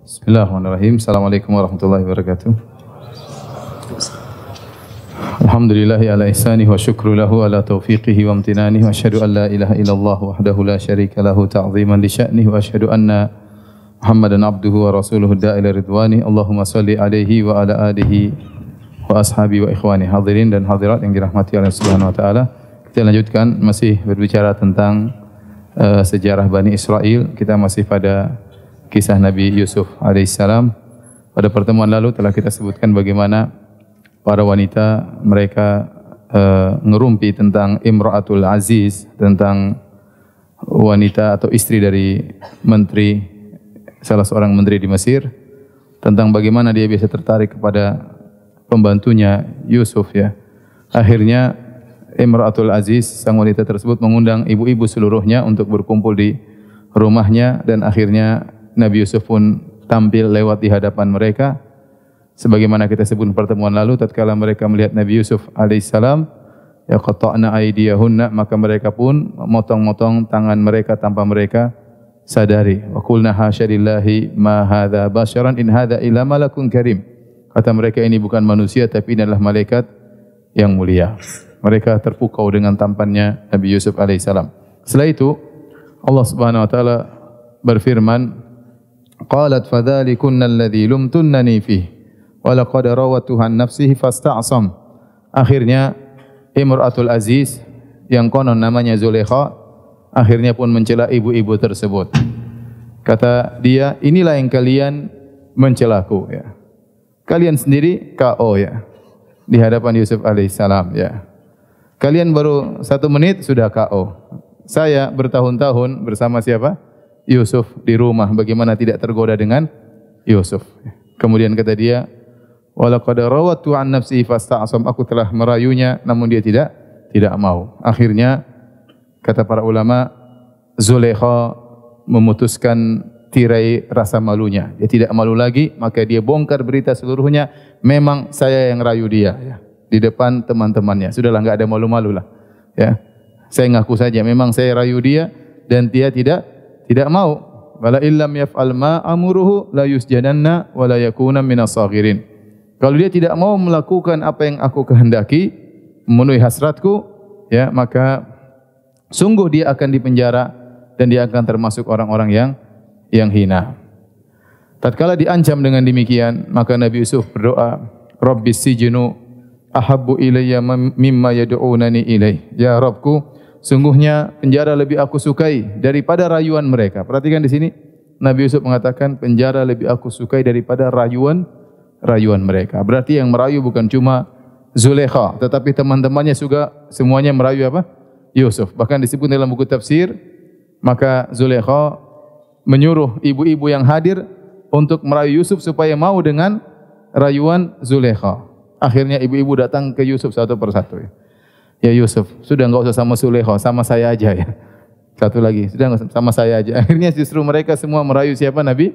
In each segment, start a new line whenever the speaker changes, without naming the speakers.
Bismillahirrahmanirrahim. Assalamualaikum warahmatullahi wabarakatuh. Alhamdulillahi ala ihsanihi wa syukru lahu ala taufiqihi wa amtinanihi wa asyhadu an la ilaha illallah wahdahu la syarika lahu ta'ziman li sya'nihi wa asyhadu anna Muhammadan abduhu wa rasuluhu da'ila ridwani. Allahumma salli alaihi wa ala alihi wa ashabi wa ikhwani hadirin dan hadirat yang dirahmati Allah Subhanahu wa taala. Kita lanjutkan masih berbicara tentang sejarah Bani Israel. Kita masih pada kisah Nabi Yusuf alaihissalam. Pada pertemuan lalu telah kita sebutkan bagaimana para wanita mereka ngerumpi tentang Imra'atul Aziz, tentang wanita atau istri dari menteri, salah seorang menteri di Mesir, tentang bagaimana dia bisa tertarik kepada pembantunya Yusuf ya. Akhirnya Imra'atul Aziz, sang wanita tersebut mengundang ibu-ibu seluruhnya untuk berkumpul di rumahnya, dan akhirnya Nabi Yusuf pun tampil lewat di hadapan mereka. Sebagaimana kita sebut pertemuan lalu, tatkala mereka melihat Nabi Yusuf alaihissalam, yaqta'na aydiyahunna, maka mereka pun memotong-motong tangan mereka tanpa mereka sadari. Wa qulna hasya lillahi ma hadza basyaran in hadza illa malakun karim. Kata mereka, ini bukan manusia tapi ini adalah malaikat yang mulia. Mereka terpukau dengan tampannya Nabi Yusuf alaihissalam. Setelah itu Allah Subhanahu wa taala berfirman, qalat fadzalikunna alladzi lumtunnani fihi wa laqad rawatuha an nafsihi fasta'sam. Akhirnya Imra'atul Aziz yang konon namanya Zulaikha akhirnya pun mencela ibu-ibu tersebut. Kata dia, inilah yang kalian mencelaku ya. Kalian sendiri KO ya di hadapan Yusuf alaihissalam ya. Kalian baru 1 menit sudah KO. Saya bertahun-tahun bersama siapa? Yusuf di rumah, bagaimana tidak tergoda dengan Yusuf. Kemudian kata dia, walaqad rawatu an nafsihi fasta'sam, aku telah merayunya namun dia tidak mau. Akhirnya kata para ulama, Zulaikha memutuskan tirai rasa malunya. Dia tidak malu lagi, maka dia bongkar berita seluruhnya, memang saya yang rayu dia ya, di depan teman-temannya. Sudahlah, enggak ada malu-malu lah ya. Saya ngaku saja memang saya rayu dia dan dia tidak mau. Wala illam yaf'al ma amuruhu la yusjadanna wa la yakuna minas saghirin. Kalau dia tidak mau melakukan apa yang aku kehendaki, memenuhi hasratku, ya, maka sungguh dia akan dipenjara dan dia akan termasuk orang-orang yang hina. Tatkala diancam dengan demikian, maka Nabi Yusuf berdoa, Rabbis sijnu ahabbu ilayya mimma yad'unani ilaih. Ya Rabbku, sungguhnya penjara lebih aku sukai daripada rayuan mereka. Perhatikan di sini, Nabi Yusuf mengatakan penjara lebih aku sukai daripada rayuan mereka. Berarti yang merayu bukan cuma Zulaikha, tetapi teman-temannya juga semuanya merayu apa? Yusuf. Bahkan disebut dalam buku tafsir, maka Zulaikha menyuruh ibu-ibu yang hadir untuk merayu Yusuf supaya mau dengan rayuan Zulaikha. Akhirnya ibu-ibu datang ke Yusuf satu persatu. Ya Yusuf, sudah enggak usah sama Zulaikha, sama saya aja ya. Satu lagi, sudah enggak sama saya aja. Akhirnya justru mereka semua merayu siapa? Nabi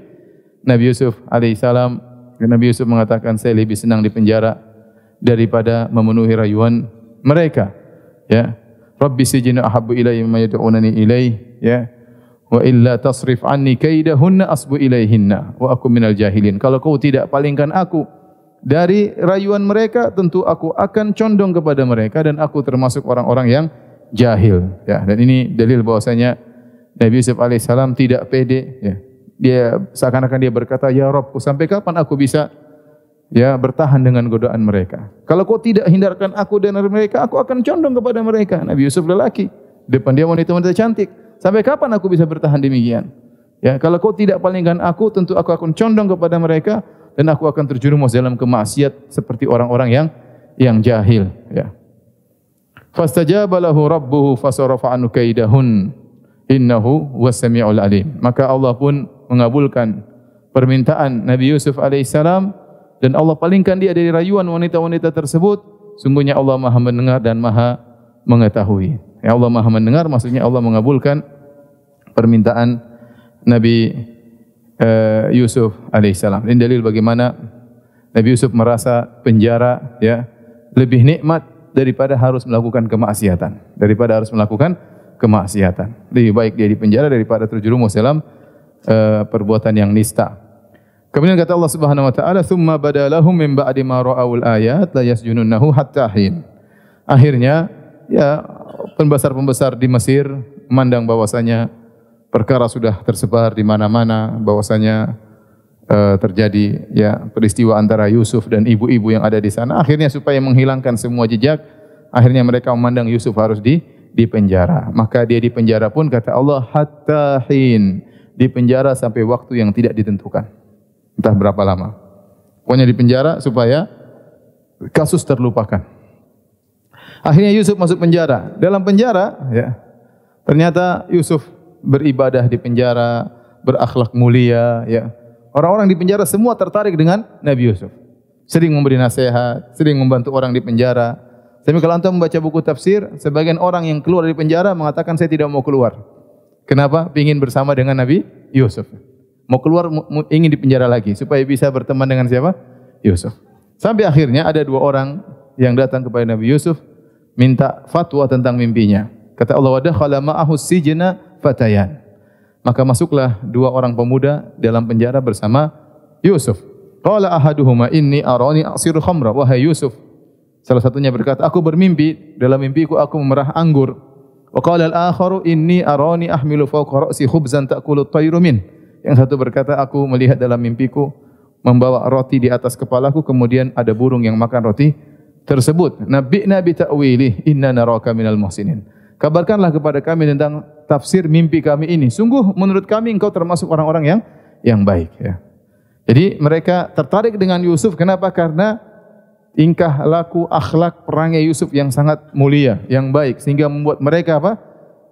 Yusuf alaihissalam. Nabi Yusuf mengatakan, saya lebih senang di penjara daripada memenuhi rayuan mereka. Ya. Rabbi sijnu ahabbu ilayya mimma yad'unani ilaih, ya. Wa illa tasrif anni kaidahunna asbu ilaihinna wa aku minal jahilin. Kalau kau tidak palingkan aku dari rayuan mereka, tentu aku akan condong kepada mereka dan aku termasuk orang-orang yang jahil. Ya, dan ini dalil bahwasanya Nabi Yusuf alaihissalam tidak pede. Ya. Dia seakan-akan dia berkata, ya Rabbku, sampai kapan aku bisa ya bertahan dengan godaan mereka? Kalau kau tidak hindarkan aku dari mereka, aku akan condong kepada mereka. Nabi Yusuf lelaki, depan dia wanita-wanita cantik. Sampai kapan aku bisa bertahan demikian? Ya, kalau kau tidak palingkan aku, tentu aku akan condong kepada mereka dan aku akan terjerumus dalam kemaksiat seperti orang-orang yang jahil ya. Fastajaba lahu rabbuhu fasarafa anhu kaidahun innahu was-sami'ul alim. Maka Allah pun mengabulkan permintaan Nabi Yusuf alaihissalam dan Allah palingkan dia dari rayuan wanita-wanita tersebut. Sungguhnya Allah Maha mendengar dan Maha mengetahui. Ya, Allah Maha mendengar maksudnya Allah mengabulkan permintaan Nabi Yusuf alaihissalam. Ini dalil bagaimana Nabi Yusuf merasa penjara ya lebih nikmat daripada harus melakukan kemaksiatan. Lebih baik dia di penjara daripada terjerumus dalam perbuatan yang nista. Kemudian kata Allah Subhanahu wa taala, "Tsumma badalahum min ba'di ma ra'awul ayat la yasjununnahu hatta hin." Akhirnya ya pembesar-pembesar di Mesir memandang bahwasanya perkara sudah tersebar di mana-mana, bahwasanya terjadi ya peristiwa antara Yusuf dan ibu-ibu yang ada di sana. Akhirnya supaya menghilangkan semua jejak, akhirnya mereka memandang Yusuf harus dipenjara. Maka dia dipenjara pun kata Allah hatta hin, dipenjara sampai waktu yang tidak ditentukan. Entah berapa lama. Pokoknya dipenjara supaya kasus terlupakan. Akhirnya Yusuf masuk penjara. Dalam penjara ya, ternyata Yusuf beribadah di penjara, berakhlak mulia ya. Orang-orang di penjara semua tertarik dengan Nabi Yusuf. Sering memberi nasihat, sering membantu orang di penjara. Tapi kalau antum membaca buku tafsir, sebagian orang yang keluar dari penjara mengatakan saya tidak mau keluar. Kenapa? Ingin bersama dengan Nabi Yusuf. Mau keluar, ingin di penjara lagi supaya bisa berteman dengan siapa? Yusuf. Sampai akhirnya ada dua orang yang datang kepada Nabi Yusuf minta fatwa tentang mimpinya. Kata Allah, "Wa dakhala ma'ahu sijna fatayan." Maka masuklah dua orang pemuda dalam penjara bersama Yusuf. Qala ahaduhuma inni arani asiru khamra. Wahai Yusuf, salah satunya berkata, aku bermimpi, dalam mimpiku aku memerah anggur. Wa qala al-akharu inni arani ahmilu fawqa ra'si khubzan ta'kulu at-tayru min. Yang satu berkata, aku melihat dalam mimpiku membawa roti di atas kepalaku, kemudian ada burung yang makan roti tersebut. Nabi'na bi ta'wilih inna naraka minal muhsinin. Kabarkanlah kepada kami tentang tafsir mimpi kami ini. Sungguh menurut kami engkau termasuk orang-orang yang baik ya. Jadi mereka tertarik dengan Yusuf. Kenapa? Karena tingkah laku, akhlak, perangai Yusuf yang sangat mulia, yang baik, sehingga membuat mereka apa?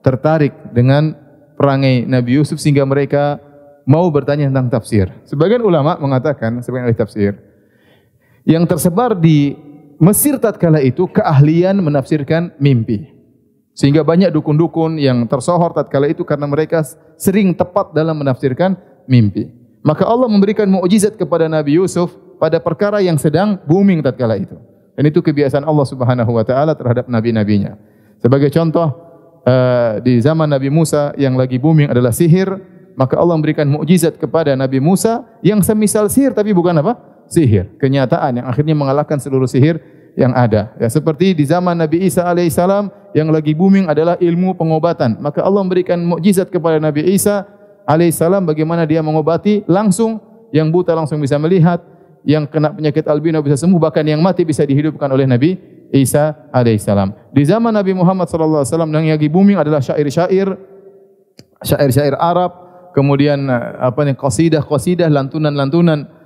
Tertarik dengan perangai Nabi Yusuf sehingga mereka mau bertanya tentang tafsir. Sebagian ulama mengatakan, sebagian ahli tafsir, yang tersebar di Mesir tatkala itu keahlian menafsirkan mimpi. Sehingga banyak dukun-dukun yang tersohor tatkala itu karena mereka sering tepat dalam menafsirkan mimpi. Maka Allah memberikan mukjizat kepada Nabi Yusuf pada perkara yang sedang booming tatkala itu. Dan itu kebiasaan Allah Subhanahu wa taala terhadap nabi-nabinya. Sebagai contoh, di zaman Nabi Musa yang lagi booming adalah sihir, maka Allah memberikan mukjizat kepada Nabi Musa yang semisal sihir tapi bukan apa? Sihir, kenyataan yang akhirnya mengalahkan seluruh sihir yang ada. Ya, seperti di zaman Nabi Isa alaihissalam yang lagi booming adalah ilmu pengobatan. Maka Allah memberikan mukjizat kepada Nabi Isa alaihissalam bagaimana dia mengobati langsung, yang buta langsung bisa melihat, yang kena penyakit albino bisa sembuh, bahkan yang mati bisa dihidupkan oleh Nabi Isa alaihissalam. Di zaman Nabi Muhammad sallallahu alaihi wasallam yang lagi booming adalah syair-syair Arab, kemudian qasidah-qasidah, lantunan-lantunan,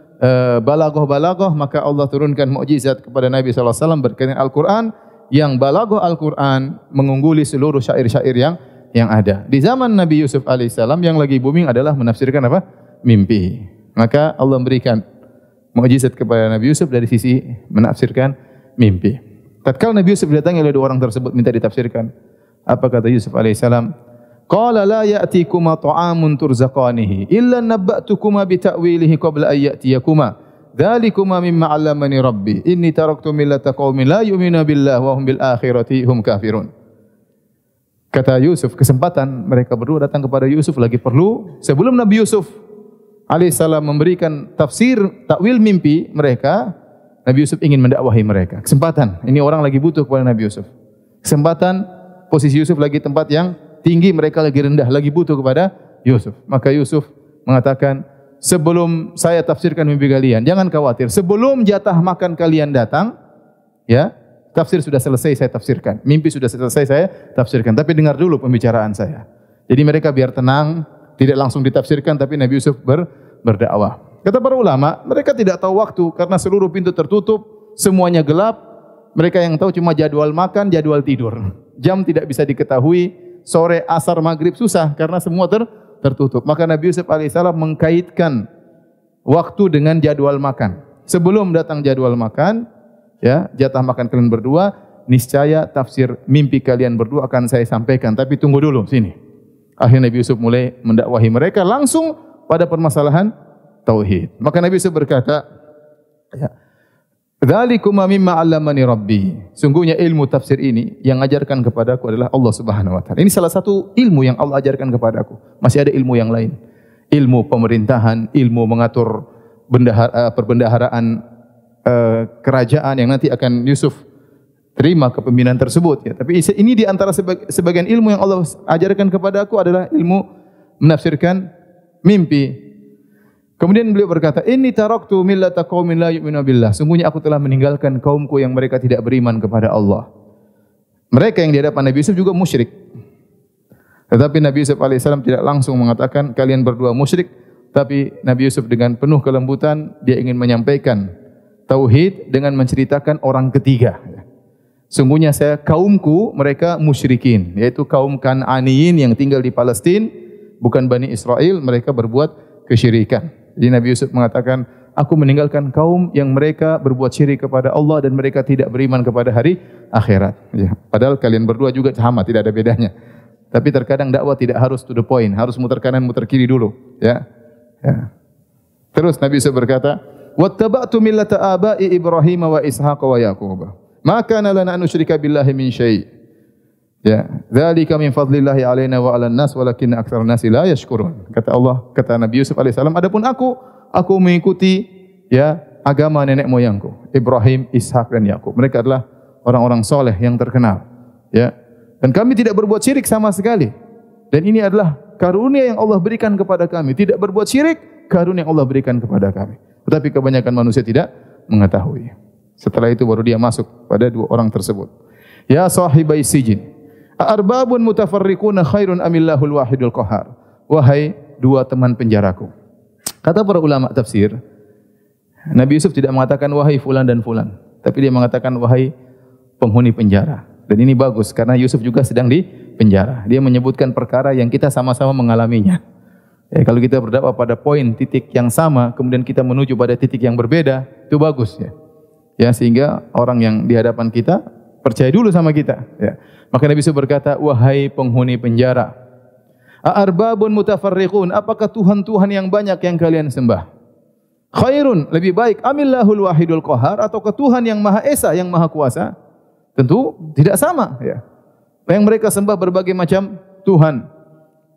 balaghah-balaghah, maka Allah turunkan mukjizat kepada Nabi sallallahu alaihi wasallam berkaitan Al-Qur'an, yang balaghah Al-Qur'an mengungguli seluruh syair-syair yang ada. Di zaman Nabi Yusuf alaihissalam yang lagi booming adalah menafsirkan apa? Mimpi. Maka Allah memberikan mukjizat kepada Nabi Yusuf dari sisi menafsirkan mimpi. Tatkala Nabi Yusuf didatangi oleh dua orang tersebut minta ditafsirkan, apa kata Yusuf alaihissalam? Qala la ya'tikuma ta'amun turzaqanihi illa nabba'tukuma bi ta'wilihi qabla an ya'tiyakuma. Dzalikuma mimma 'allamani rabbi. Inni taraktu millata qaumin la yu'minuna billahi wa hum bil akhirati hum kafirun. Kata Yusuf, kesempatan mereka berdua datang kepada Yusuf lagi perlu. Sebelum Nabi Yusuf alaihissalam memberikan tafsir takwil mimpi mereka, Nabi Yusuf ingin mendakwahi mereka. Kesempatan. Ini orang lagi butuh kepada Nabi Yusuf. Kesempatan, posisi Yusuf lagi tempat yang tinggi, mereka lagi rendah, lagi butuh kepada Yusuf. Maka Yusuf mengatakan, sebelum saya tafsirkan mimpi kalian, jangan khawatir. Sebelum jatah makan kalian datang, ya, tafsir sudah selesai saya tafsirkan. Mimpi sudah selesai saya tafsirkan. Tapi dengar dulu pembicaraan saya. Jadi mereka biar tenang, tidak langsung ditafsirkan, tapi Nabi Yusuf berdakwah. Kata para ulama, mereka tidak tahu waktu karena seluruh pintu tertutup, semuanya gelap. Mereka yang tahu cuma jadwal makan, jadwal tidur. Jam tidak bisa diketahui. Sore, asar, maghrib susah karena semua tertutup. Maka Nabi Yusuf alaihissalam mengkaitkan waktu dengan jadwal makan. Sebelum datang jadwal makan, ya, jatah makan kalian berdua, niscaya tafsir mimpi kalian berdua akan saya sampaikan. Tapi tunggu dulu sini. Akhirnya Nabi Yusuf mulai mendakwahi mereka langsung pada permasalahan tauhid. Maka Nabi Yusuf berkata, ya, dzalika mimma 'allamani rabbi. Sungguhnya ilmu tafsir ini yang ajarkan kepadaku adalah Allah Subhanahu wa taala. Ini salah satu ilmu yang Allah ajarkan kepadaku. Masih ada ilmu yang lain. Ilmu pemerintahan, ilmu mengatur perbendaharaan kerajaan yang nanti akan Yusuf terima kepemimpinan tersebut. Ya. Tapi ini di antara sebagian ilmu yang Allah ajarkan kepada aku adalah ilmu menafsirkan mimpi. Kemudian beliau berkata, "Inni taraktu millata qaumin la yu'minu billah." Sungguhnya aku telah meninggalkan kaumku yang mereka tidak beriman kepada Allah. Mereka yang di hadapan Nabi Yusuf juga musyrik. Tetapi Nabi Yusuf alaihissalam tidak langsung mengatakan kalian berdua musyrik, tapi Nabi Yusuf dengan penuh kelembutan dia ingin menyampaikan tauhid dengan menceritakan orang ketiga. Sungguhnya kaumku mereka musyrikin, yaitu kaum Kan'aniyin yang tinggal di Palestina, bukan Bani Israel, mereka berbuat kesyirikan. Jadi Nabi Yusuf mengatakan, aku meninggalkan kaum yang mereka berbuat syirik kepada Allah dan mereka tidak beriman kepada hari akhirat. Ya. Padahal kalian berdua juga sama, tidak ada bedanya. Tapi terkadang dakwah tidak harus to the point, harus muter kanan, muter kiri dulu. Ya. Ya. Terus Nabi Yusuf berkata, "Wattaba'tu millata aba'i Ibrahim wa Ishaq wa Yaqub. Ma kana lana an nusyrika billahi min syai'." Ya, dzalika min fadlillahi 'alaina wa 'alan nas walakinna aktsarun nasi la yashkurun. Kata Allah, kata Nabi Yusuf alaihissalam, adapun aku mengikuti ya agama nenek moyangku, Ibrahim, Ishak dan Yakub. Mereka adalah orang-orang soleh yang terkenal. Ya. Dan kami tidak berbuat syirik sama sekali. Dan ini adalah karunia yang Allah berikan kepada kami. Tidak berbuat syirik, karunia yang Allah berikan kepada kami. Tetapi kebanyakan manusia tidak mengetahui. Setelah itu baru dia masuk pada dua orang tersebut. Ya sahibai sijin, arbabun mutafarriquna khairun amillahul wahidul qahar. Wahai dua teman penjaraku. Kata para ulama tafsir, Nabi Yusuf tidak mengatakan wahai fulan dan fulan, tapi dia mengatakan wahai penghuni penjara. Dan ini bagus karena Yusuf juga sedang di penjara. Dia menyebutkan perkara yang kita sama-sama mengalaminya. Ya, kalau kita berdakwah pada poin titik yang sama, kemudian kita menuju pada titik yang berbeda, itu bagus ya. Ya, sehingga orang yang di hadapan kita percaya dulu sama kita. Ya. Maka Nabi Yusuf berkata, wahai penghuni penjara, arbabun mutafarriqun, apakah Tuhan-Tuhan yang banyak yang kalian sembah? Khairun, lebih baik, amillahul wahidul qahar, ataukah Tuhan yang Maha Esa, yang Maha Kuasa? Tentu tidak sama. Ya. Yang mereka sembah berbagai macam Tuhan.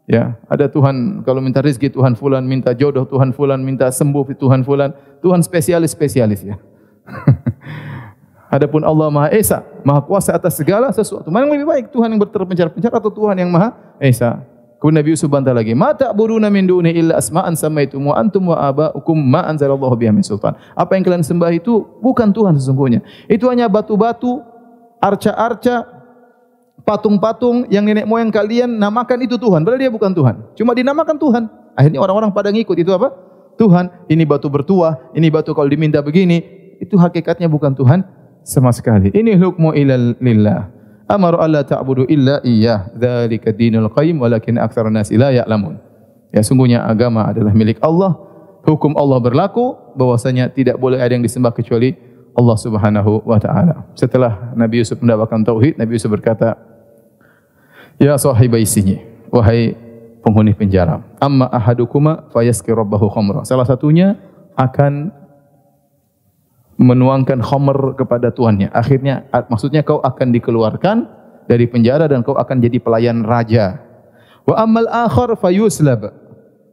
Ya, ada Tuhan kalau minta rezeki Tuhan fulan, minta jodoh Tuhan fulan, minta sembuh Tuhan fulan, Tuhan spesialis ya. Adapun Allah Maha Esa, Maha Kuasa atas segala sesuatu. Mana yang lebih baik, Tuhan yang berpencar-pencar atau Tuhan yang Maha Esa? Kemudian Nabi Yusuf bantah lagi, "Ma ta'buduna min duni illa asma'an samaitum wa antum wa aba'ukum ma anzalallahu biha min sultan." Apa yang kalian sembah itu bukan Tuhan sesungguhnya. Itu hanya batu-batu, arca-arca, patung-patung yang nenek moyang kalian namakan itu Tuhan. Padahal dia bukan Tuhan. Cuma dinamakan Tuhan. Akhirnya orang-orang pada ngikut. Itu apa? Tuhan. Ini batu bertuah, ini batu kalau diminta begini. Itu hakikatnya bukan Tuhan sama sekali. Ini hukmu illa lillah. Amaru alla ta'budu illa iyyah. Dzalika dinul qayyim walakin aktsarun nasi la ya'lamun. Ya, sungguhnya agama adalah milik Allah. Hukum Allah berlaku bahwasanya tidak boleh ada yang disembah kecuali Allah Subhanahu wa taala. Setelah Nabi Yusuf mendapatkan tauhid, Nabi Yusuf berkata, "Ya sahibai sijin, wahai penghuni penjara, amma ahadukuma fayaski rabbahu khamra." Salah satunya akan menuangkan khamr kepada tuannya. Akhirnya maksudnya kau akan dikeluarkan dari penjara dan kau akan jadi pelayan raja. Wa ammal akhar fayuslab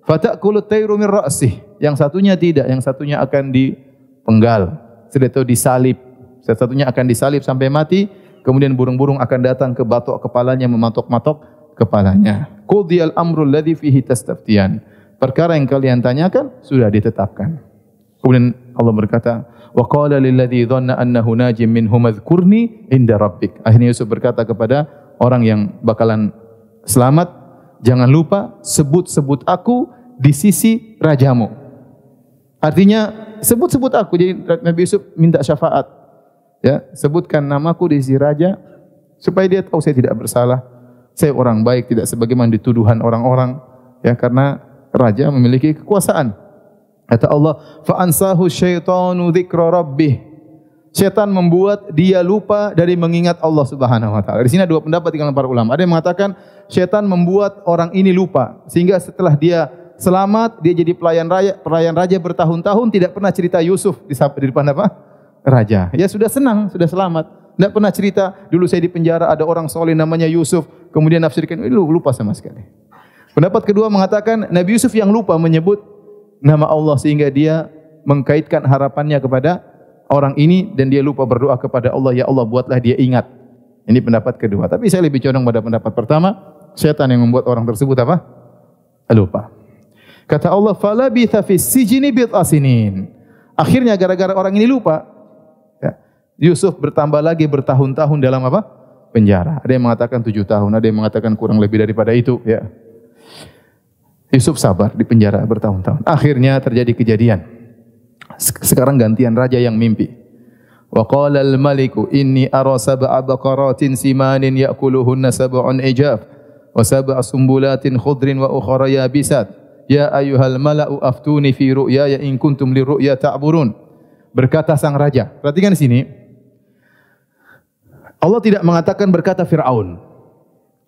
fatakulu tayru min ra'sih. Yang satunya tidak, yang satunya akan dipenggal, sudah itu disalib. Satunya akan disalib sampai mati, kemudian burung-burung akan datang ke batok kepalanya mematok-matok kepalanya. Qudiyal amrul ladzi fihi tastaftiyan. Perkara yang kalian tanyakan sudah ditetapkan. Kemudian Allah berkata, wa qala lil ladzi dhanna annahu najim minhum adhkurni inda rabbik. Akhirnya Yusuf berkata kepada orang yang bakalan selamat, jangan lupa sebut-sebut aku di sisi rajamu. Artinya sebut-sebut aku. Jadi Nabi Yusuf minta syafaat. Ya, sebutkan namaku di sisi raja supaya dia tahu saya tidak bersalah. Saya orang baik, tidak sebagaimana dituduhan orang-orang. Ya, karena raja memiliki kekuasaan. Kata Allah, fa ansahu syaitanu dzikra rabbih. Syaitan membuat dia lupa dari mengingat Allah Subhanahu wa taala. Di sini ada dua pendapat di kalangan para ulama. Ada yang mengatakan syaitan membuat orang ini lupa sehingga setelah dia selamat, dia jadi pelayan raja bertahun-tahun tidak pernah cerita Yusuf di depan apa? Raja. Ya sudah senang, sudah selamat. Tidak pernah cerita dulu saya di penjara ada orang soleh namanya Yusuf, kemudian nafsirkan lupa sama sekali. Pendapat kedua mengatakan Nabi Yusuf yang lupa menyebut nama Allah sehingga dia mengkaitkan harapannya kepada orang ini dan dia lupa berdoa kepada Allah, ya Allah buatlah dia ingat. Ini pendapat kedua. Tapi saya lebih condong pada pendapat pertama, syaitan yang membuat orang tersebut apa? Lupa. Kata Allah, falabitha fis sijni bid'a sinin. Akhirnya gara-gara orang ini lupa, ya, Yusuf bertambah lagi bertahun-tahun dalam apa? Penjara. Ada yang mengatakan 7 tahun, ada yang mengatakan kurang lebih daripada itu, ya. Yusuf sabar di penjara bertahun-tahun. Akhirnya terjadi kejadian. Sekarang gantian raja yang mimpi. Wa qala al-maliku inni ara sab'a baqaratin simanin ya'kuluhunna sab'un ijaf wa sab'a sumbulatin khudrin wa ukhra yabisat. Ya ayyuhal mala'u aftuni fi ru'yaya in kuntum lirru'ya ta'burun. Berkata sang raja. Perhatikan di sini. Allah tidak mengatakan berkata Fir'aun.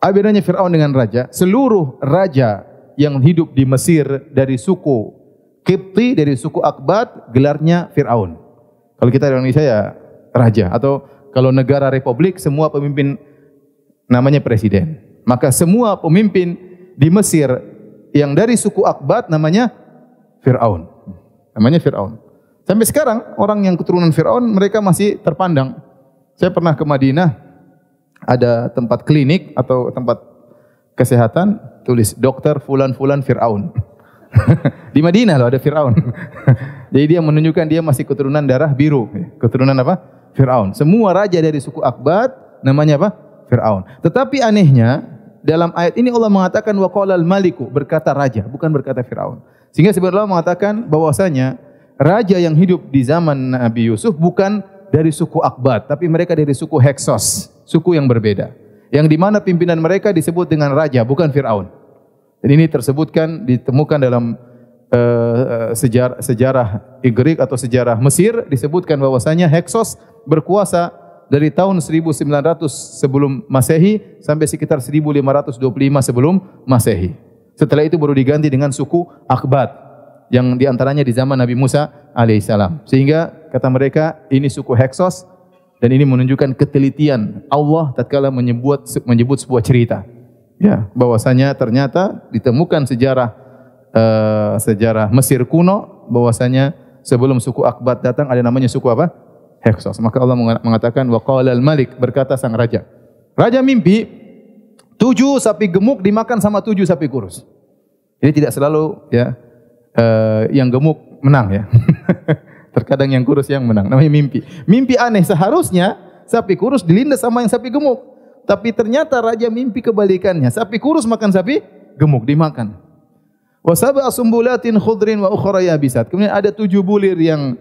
Apa bedanya Fir'aun dengan raja? Seluruh raja yang hidup di Mesir dari suku Qibti, dari suku Akbat, gelarnya Fir'aun. Kalau kita di Indonesia ya raja. Atau kalau negara republik, semua pemimpin namanya presiden. Maka semua pemimpin di Mesir yang dari suku Akbat namanya Fir'aun. Namanya Fir'aun. Sampai sekarang orang yang keturunan Fir'aun mereka masih terpandang. Saya pernah ke Madinah, ada tempat klinik atau tempat kesehatan, tulis dokter fulan-fulan Fir'aun. Di Madinah loh ada Fir'aun. Jadi dia menunjukkan dia masih keturunan darah biru. Keturunan apa? Fir'aun. Semua raja dari suku Akbat namanya apa? Fir'aun. Tetapi anehnya dalam ayat ini Allah mengatakan wa qala al-maliku, berkata raja, bukan berkata Fir'aun. Sehingga sebenarnya Allah mengatakan bahwasanya raja yang hidup di zaman Nabi Yusuf bukan dari suku Akbat, tapi mereka dari suku Heksos, suku yang berbeda. Yang di mana pimpinan mereka disebut dengan raja, bukan Fir'aun. Dan ini ditemukan dalam sejarah Igrik atau sejarah Mesir, disebutkan bahwasanya Heksos berkuasa dari tahun 1900 sebelum Masehi sampai sekitar 1525 sebelum Masehi. Setelah itu baru diganti dengan suku Akbat yang diantaranya di zaman Nabi Musa alaihissalam. Sehingga kata mereka ini suku Heksos dan ini menunjukkan ketelitian Allah tatkala menyebut sebuah cerita. Ya, bahwasanya ternyata ditemukan sejarah Mesir kuno bahwasanya sebelum suku Akbat datang ada namanya suku apa? Heksos. Maka Allah mengatakan wa qala al-malik, berkata sang raja. Raja mimpi 7 sapi gemuk dimakan sama 7 sapi kurus. Jadi tidak selalu ya yang gemuk menang ya. Terkadang yang kurus yang menang. Namanya mimpi. Mimpi aneh, seharusnya sapi kurus dilindas sama yang sapi gemuk. Tapi ternyata raja mimpi kebalikannya. Sapi kurus makan sapi gemuk dimakan. Wa sab'a sumbulatin khudrin wa ukhra yabisat. Kemudian ada 7 bulir yang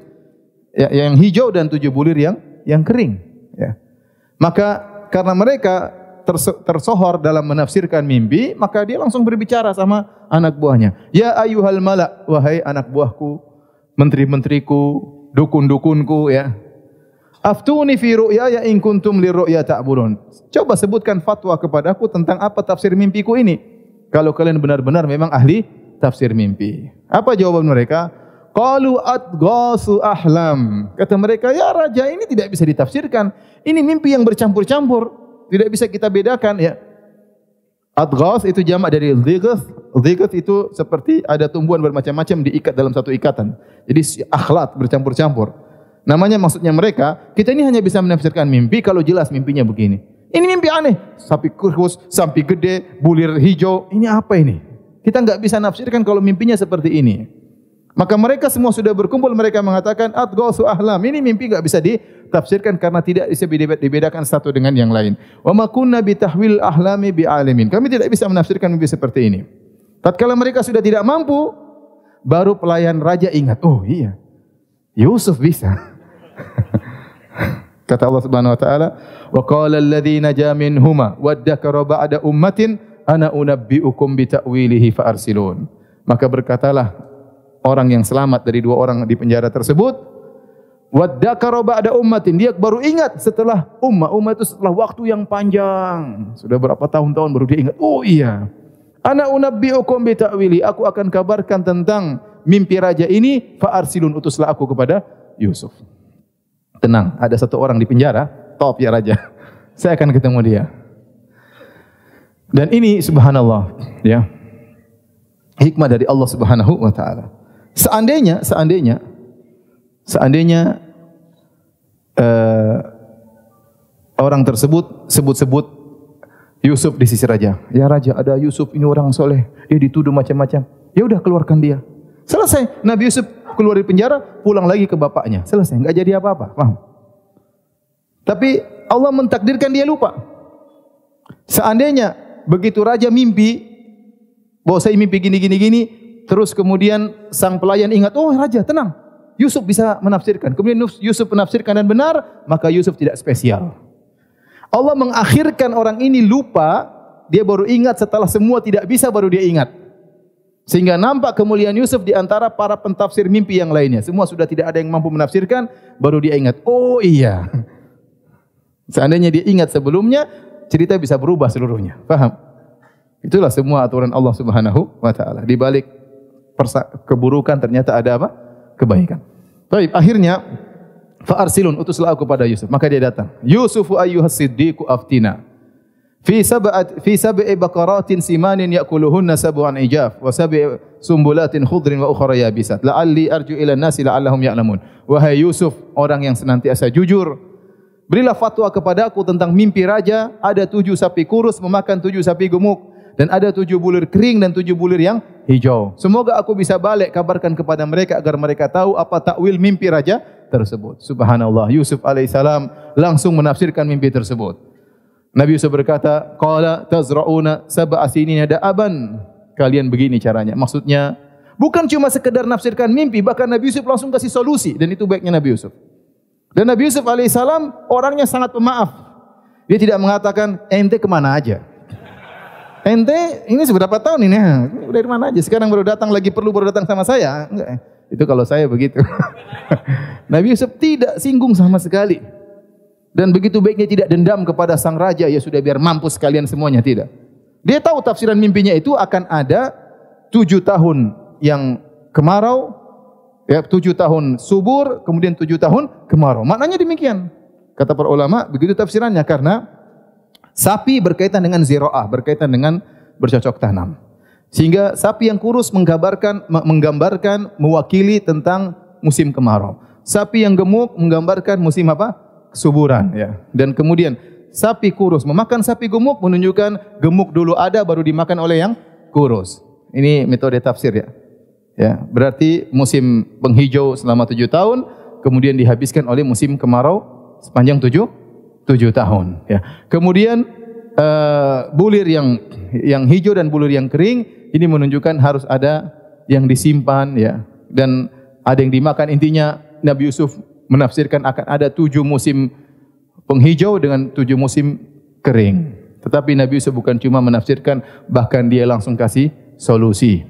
hijau dan 7 bulir yang kering. Ya. Maka karena mereka tersohor dalam menafsirkan mimpi, maka dia langsung berbicara sama anak buahnya. Ya ayyuhal mala', wahai anak buahku, menteri-menteriku, dukun-dukunku, ya. Aftuni fi ru'yaya in kuntum lirru'ya ta'burun. Coba sebutkan fatwa kepadaku tentang apa tafsir mimpiku ini. Kalau kalian benar-benar memang ahli tafsir mimpi. Apa jawaban mereka? Qalu adghasu ahlam. Kata mereka, ya raja ini tidak bisa ditafsirkan. Ini mimpi yang bercampur-campur. Tidak bisa kita bedakan ya. Adghas itu jamak dari dhighth. Dhighth itu seperti ada tumbuhan bermacam-macam diikat dalam satu ikatan. Jadi akhlat bercampur-campur. Namanya maksudnya mereka, kita ini hanya bisa menafsirkan mimpi kalau jelas mimpinya begini. Ini mimpi aneh. Sapi kurus, sapi gede, bulir hijau. Ini apa ini? Kita enggak bisa nafsirkan kalau mimpinya seperti ini. Maka mereka semua sudah berkumpul, mereka mengatakan adghasu ahlam. Ini mimpi enggak bisa ditafsirkan karena tidak bisa dibedakan satu dengan yang lain. Wa ma kunna bi tahwil ahlami bi alimin. Kami tidak bisa menafsirkan mimpi seperti ini. Tatkala mereka sudah tidak mampu, baru pelayan raja ingat, oh iya, Yusuf bisa. Kata Allah Subhanahu wa taala, wa qala alladzi naja minhuma waddakara ba'da ummatin ana unabbiukum bi ta'wilihi fa arsilun. Maka berkatalah orang yang selamat dari 2 orang di penjara tersebut, waddakara ba'da ummatin, dia baru ingat setelah ummah itu setelah waktu yang panjang, sudah berapa tahun-tahun baru dia ingat, oh iya, ana unabbiukum bi ta'wili, aku akan kabarkan tentang mimpi raja ini, fa arsilun, utuslah aku kepada Yusuf. Tenang, ada 1 orang di penjara, top ya raja. Saya akan ketemu dia. Dan ini subhanallah, ya. Hikmah dari Allah Subhanahu wa taala. Seandainya Seandainya orang tersebut sebut-sebut Yusuf di sisi raja. Ya raja, ada Yusuf, ini orang soleh. Dia dituduh macam-macam. Ya udah, keluarkan dia. Selesai. Nabi Yusuf keluar dari penjara, pulang lagi ke bapaknya. Selesai. Enggak jadi apa-apa. Paham? Tapi Allah mentakdirkan dia lupa. Seandainya begitu raja mimpi, bahwa saya mimpi gini, terus kemudian sang pelayan ingat, oh raja tenang, Yusuf bisa menafsirkan. Kemudian Yusuf menafsirkan dan benar, maka Yusuf tidak spesial. Allah mengakhirkan orang ini lupa, dia baru ingat setelah semua tidak bisa, baru dia ingat. Sehingga nampak kemuliaan Yusuf di antara para pentafsir mimpi yang lainnya. Semua sudah tidak ada yang mampu menafsirkan, baru dia ingat, oh iya. Seandainya dia ingat sebelumnya, cerita bisa berubah seluruhnya. Paham? Itulah semua aturan Allah Subhanahu wa taala. Di balik keburukan ternyata ada apa? Kebaikan. Baik, akhirnya fa arsilun, utuslah aku kepada Yusuf. Maka dia datang. Yusufu ayyuhas siddiqu aftina. Fi sab'i baqaratin simanin ya'kuluhunna sab'un ijaf wa sab'i sumbulatin khudrin wa ukhra yabisat. La'alli arju ila an-nasi la'allahum ya'lamun. Wahai Yusuf, orang yang senantiasa jujur, berilah fatwa kepadaku tentang mimpi raja. Ada 7 sapi kurus memakan 7 sapi gemuk, dan ada 7 bulir kering dan 7 bulir yang hijau. Semoga aku bisa balik kabarkan kepada mereka agar mereka tahu apa takwil mimpi raja tersebut. Subhanallah, Yusuf alaihissalam langsung menafsirkan mimpi tersebut. Nabi Yusuf berkata, qala tazra'una sab'a sinina da'aban. Kalian begini caranya. Maksudnya bukan cuma sekedar nafsirkan mimpi, bahkan Nabi Yusuf langsung kasih solusi, dan itu baiknya Nabi Yusuf. Dan Nabi Yusuf alaihissalam orangnya sangat pemaaf. Dia tidak mengatakan, ente kemana aja? Ente ini seberapa tahun ini? Dari mana aja? Sekarang baru datang, lagi perlu baru datang sama saya? Enggak. Itu kalau saya begitu. Nabi Yusuf tidak singgung sama sekali. Dan begitu baiknya tidak dendam kepada sang raja, ya sudah biar mampus kalian semuanya, tidak. Dia tahu tafsiran mimpinya itu akan ada 7 tahun yang kemarau, ya 7 tahun subur, kemudian 7 tahun kemarau. Maknanya demikian. Kata para ulama, begitu tafsirannya karena sapi berkaitan dengan zira'ah, berkaitan dengan bercocok tanam. Sehingga sapi yang kurus menggambarkan mewakili tentang musim kemarau. Sapi yang gemuk menggambarkan musim apa? Kesuburan, ya. Dan kemudian sapi kurus memakan sapi gemuk menunjukkan gemuk dulu ada baru dimakan oleh yang kurus. Ini metode tafsir, ya. Ya, berarti musim penghijau selama 7 tahun kemudian dihabiskan oleh musim kemarau sepanjang 7 tahun, ya. Kemudian bulir yang hijau dan bulir yang kering ini menunjukkan harus ada yang disimpan, ya, dan ada yang dimakan. Intinya Nabi Yusuf menafsirkan akan ada 7 musim penghijau dengan 7 musim kering. Tetapi Nabi Yusuf bukan cuma menafsirkan, bahkan dia langsung kasih solusi.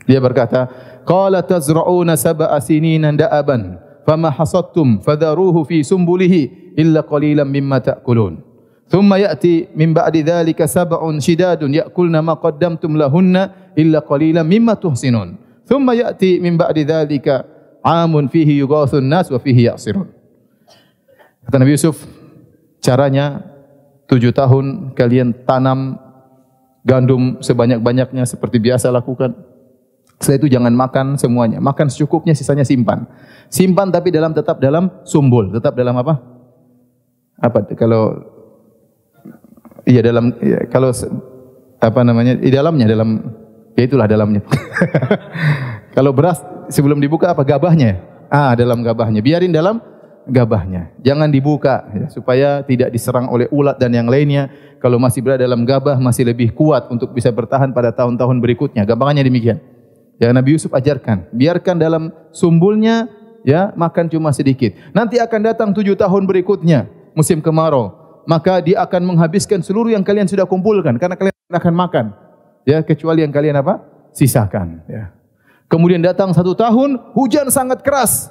Dia berkata, qala tazra'una sab'a sinina da'aban fama hasadtum fadharuhu fi sumbulihi illa qalilan mimma ta'kulun. Thumma ya'ti min ba'di dhalika sab'un shidadun ya'kulna ma qaddamtum lahunna illa qalilan mimma tuhsinun. Thumma ya'ti min ba'di dhalika amun fihi yughathun nas wa fihi ya'sirun. Kata Nabi Yusuf, caranya 7 tahun kalian tanam gandum sebanyak-banyaknya seperti biasa lakukan. Setelah itu jangan makan semuanya, makan secukupnya, sisanya simpan. Simpan tapi tetap dalam sumbul, tetap dalam apa? Apa kalau iya dalam, ya, kalau apa namanya? Di dalamnya, dalam, ya itulah dalamnya. Kalau beras sebelum dibuka apa? Gabahnya. Dalam gabahnya. Biarin dalam gabahnya. Jangan dibuka, ya, supaya tidak diserang oleh ulat dan yang lainnya. Kalau masih berada dalam gabah masih lebih kuat untuk bisa bertahan pada tahun-tahun berikutnya. Gampangannya demikian. Ya, Nabi Yusuf ajarkan, biarkan dalam sumbulnya, ya, makan cuma sedikit. Nanti akan datang 7 tahun berikutnya, musim kemarau. Maka dia akan menghabiskan seluruh yang kalian sudah kumpulkan karena kalian akan makan. Ya, kecuali yang kalian apa? Sisakan, ya. Kemudian datang 1 tahun, hujan sangat keras.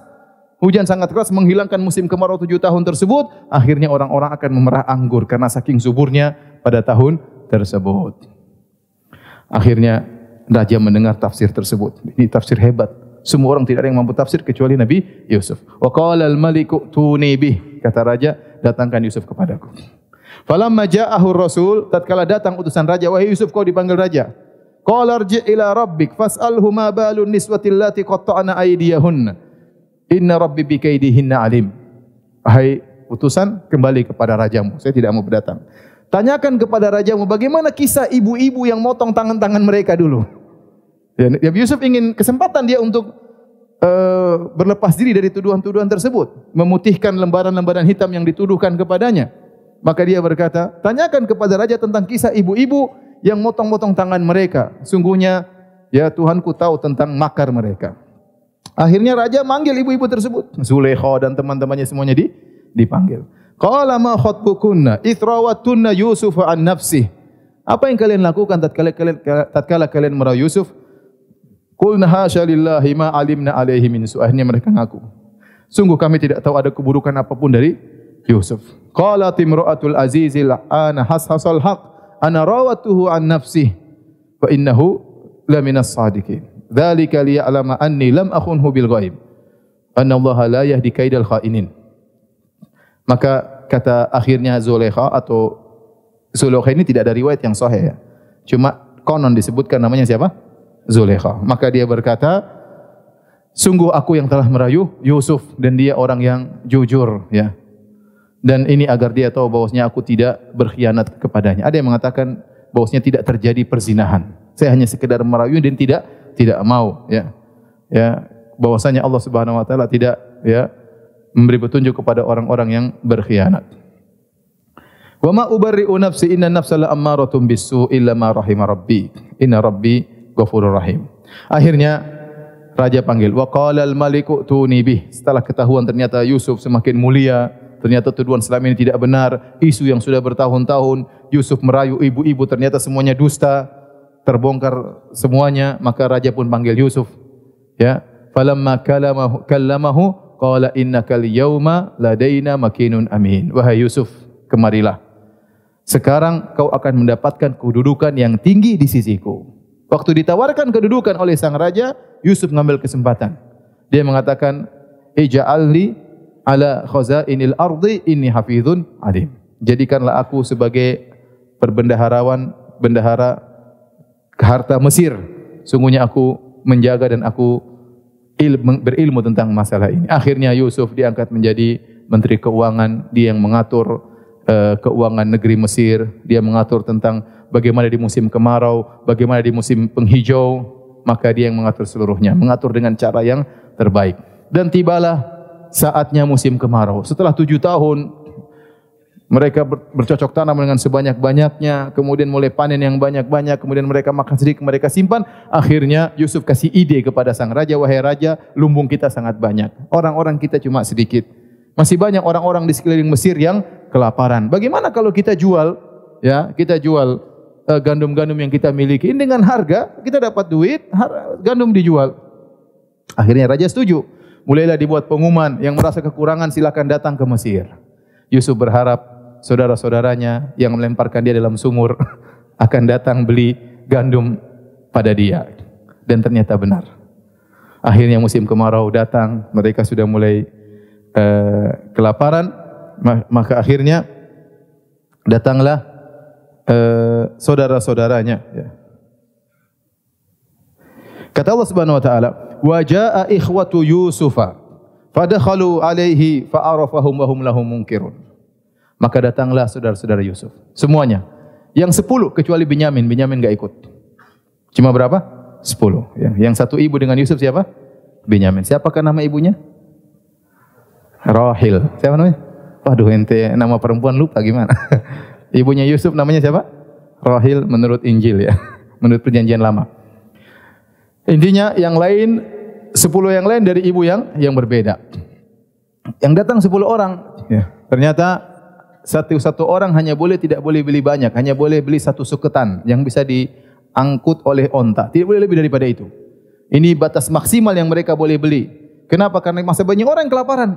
Hujan sangat keras menghilangkan musim kemarau 7 tahun tersebut. Akhirnya orang-orang akan memerah anggur karena saking suburnya pada tahun tersebut. Akhirnya raja mendengar tafsir tersebut. Ini tafsir hebat. Semua orang tidak ada yang mampu tafsir kecuali Nabi Yusuf. Wa qala al-maliku tuni bih. Kata raja, datangkan Yusuf kepadaku. Falamma ja'ahu rasul, tatkala datang utusan raja, wahai Yusuf, kau dipanggil raja. Qala arji' ila rabbik fas'alhu ma balun niswatil lati qatta'na aydiyahunna Inna rabbi bikaidihinna alim. Hai utusan, kembali kepada rajamu. Saya tidak mau berdatang. Tanyakan kepada rajamu bagaimana kisah ibu-ibu yang motong tangan-tangan mereka dulu. Ya, Nabi Yusuf ingin kesempatan dia untuk berlepas diri dari tuduhan-tuduhan tersebut, memutihkan lembaran-lembaran hitam yang dituduhkan kepadanya. Maka dia berkata, tanyakan kepada raja tentang kisah ibu-ibu yang motong-motong tangan mereka. Sungguhnya ya Tuhanku tahu tentang makar mereka. Akhirnya raja manggil ibu-ibu tersebut. Zulaikha dan teman-temannya semuanya dipanggil. Qala ma khatbukunna ithrawatunna Yusuf an nafsih. Apa yang kalian lakukan tatkala kalian merayu Yusuf? Qulna hasya lillahi ma alimna alaihi min su'. Akhirnya mereka ngaku, sungguh kami tidak tahu ada keburukan apapun dari Yusuf. Qalat imra'atul azizil ana hashasal haq ana rawatuhu an nafsih wa innahu laminas sadiqin. Dzalika liya'lama anni lam akhunhu bil ghaib. Anna Allah la yahdi kaidal khainin. Maka kata akhirnya Zulaikha atau Zulaikha ini tidak ada riwayat yang sahih ya. Cuma konon disebutkan namanya siapa? Zulaikha. Maka dia berkata, sungguh aku yang telah merayu Yusuf dan dia orang yang jujur ya. Dan ini agar dia tahu bahwasanya aku tidak berkhianat kepadanya. Ada yang mengatakan bahwasanya tidak terjadi perzinahan. Saya hanya sekedar merayu dan tidak mau ya. Ya, bahwasanya Allah Subhanahu wa taala tidak ya memberi petunjuk kepada orang-orang yang berkhianat. Wa ma ubarri'u nafsi inna nafsa la ammaratun bis-su' illa ma rahima rabbi. Inna rabbi ghafurur rahim. Akhirnya raja panggil, wa qala al-maliku tuni bih. Setelah ketahuan ternyata Yusuf semakin mulia, ternyata tuduhan selama ini tidak benar, isu yang sudah bertahun-tahun Yusuf merayu ibu-ibu ternyata semuanya dusta, terbongkar semuanya, maka raja pun panggil Yusuf. Ya, falamma kallamahu qala innaka al-yauma ladaina makinun amin. Wahai Yusuf, kemarilah. Sekarang kau akan mendapatkan kedudukan yang tinggi di sisiku. Waktu ditawarkan kedudukan oleh sang raja, Yusuf mengambil kesempatan. Dia mengatakan, ij'alni ala khazainil ardi inni hafizun alim. Jadikanlah aku sebagai bendahara harta Mesir. Sungguhnya aku menjaga dan aku berilmu tentang masalah ini. Akhirnya Yusuf diangkat menjadi menteri keuangan. Dia yang mengatur keuangan negeri Mesir. Dia mengatur tentang bagaimana di musim kemarau, bagaimana di musim penghijau. Maka dia yang mengatur seluruhnya, mengatur dengan cara yang terbaik. Dan tibalah saatnya musim kemarau. Setelah 7 tahun mereka bercocok tanam dengan sebanyak-banyaknya, kemudian mulai panen yang banyak-banyak, kemudian mereka makan sedikit, mereka simpan. Akhirnya Yusuf kasih ide kepada sang raja, wahai raja, lumbung kita sangat banyak, orang-orang kita cuma sedikit. Masih banyak orang-orang di sekeliling Mesir yang kelaparan. Bagaimana kalau kita jual, ya, kita jual gandum-gandum yang kita miliki ini dengan harga, kita dapat duit, gandum dijual. Akhirnya raja setuju. Mulailah dibuat pengumuman, yang merasa kekurangan silakan datang ke Mesir. Yusuf berharap saudara-saudaranya yang melemparkan dia dalam sumur akan datang beli gandum pada dia. Dan ternyata benar. Akhirnya musim kemarau datang, mereka sudah mulai kelaparan, maka akhirnya datanglah saudara-saudaranya. Kata Allah Subhanahu wa taala, "Wa jaa ikhwatu Yusufa fadakhalu alaihi fa'arafahum wa hum lahum munkirun." Maka datanglah saudara-saudara Yusuf, semuanya. Yang 10 kecuali Binyamin. Binyamin enggak ikut. Cuma berapa? 10. Yang satu ibu dengan Yusuf siapa? Binyamin. Siapakah nama ibunya? Rahil. Siapa namanya? Waduh, ente nama perempuan lupa gimana? Ibunya Yusuf namanya siapa? Rahil menurut Injil ya. Menurut perjanjian lama. Intinya yang lain 10 yang lain dari ibu yang berbeda. Yang datang 10 orang. Ya. Ternyata satu orang tidak boleh beli banyak, hanya boleh beli 1 suketan yang bisa diangkut oleh onta. Tidak boleh lebih daripada itu. Ini batas maksimal yang mereka boleh beli. Kenapa? Karena masa banyak orang yang kelaparan.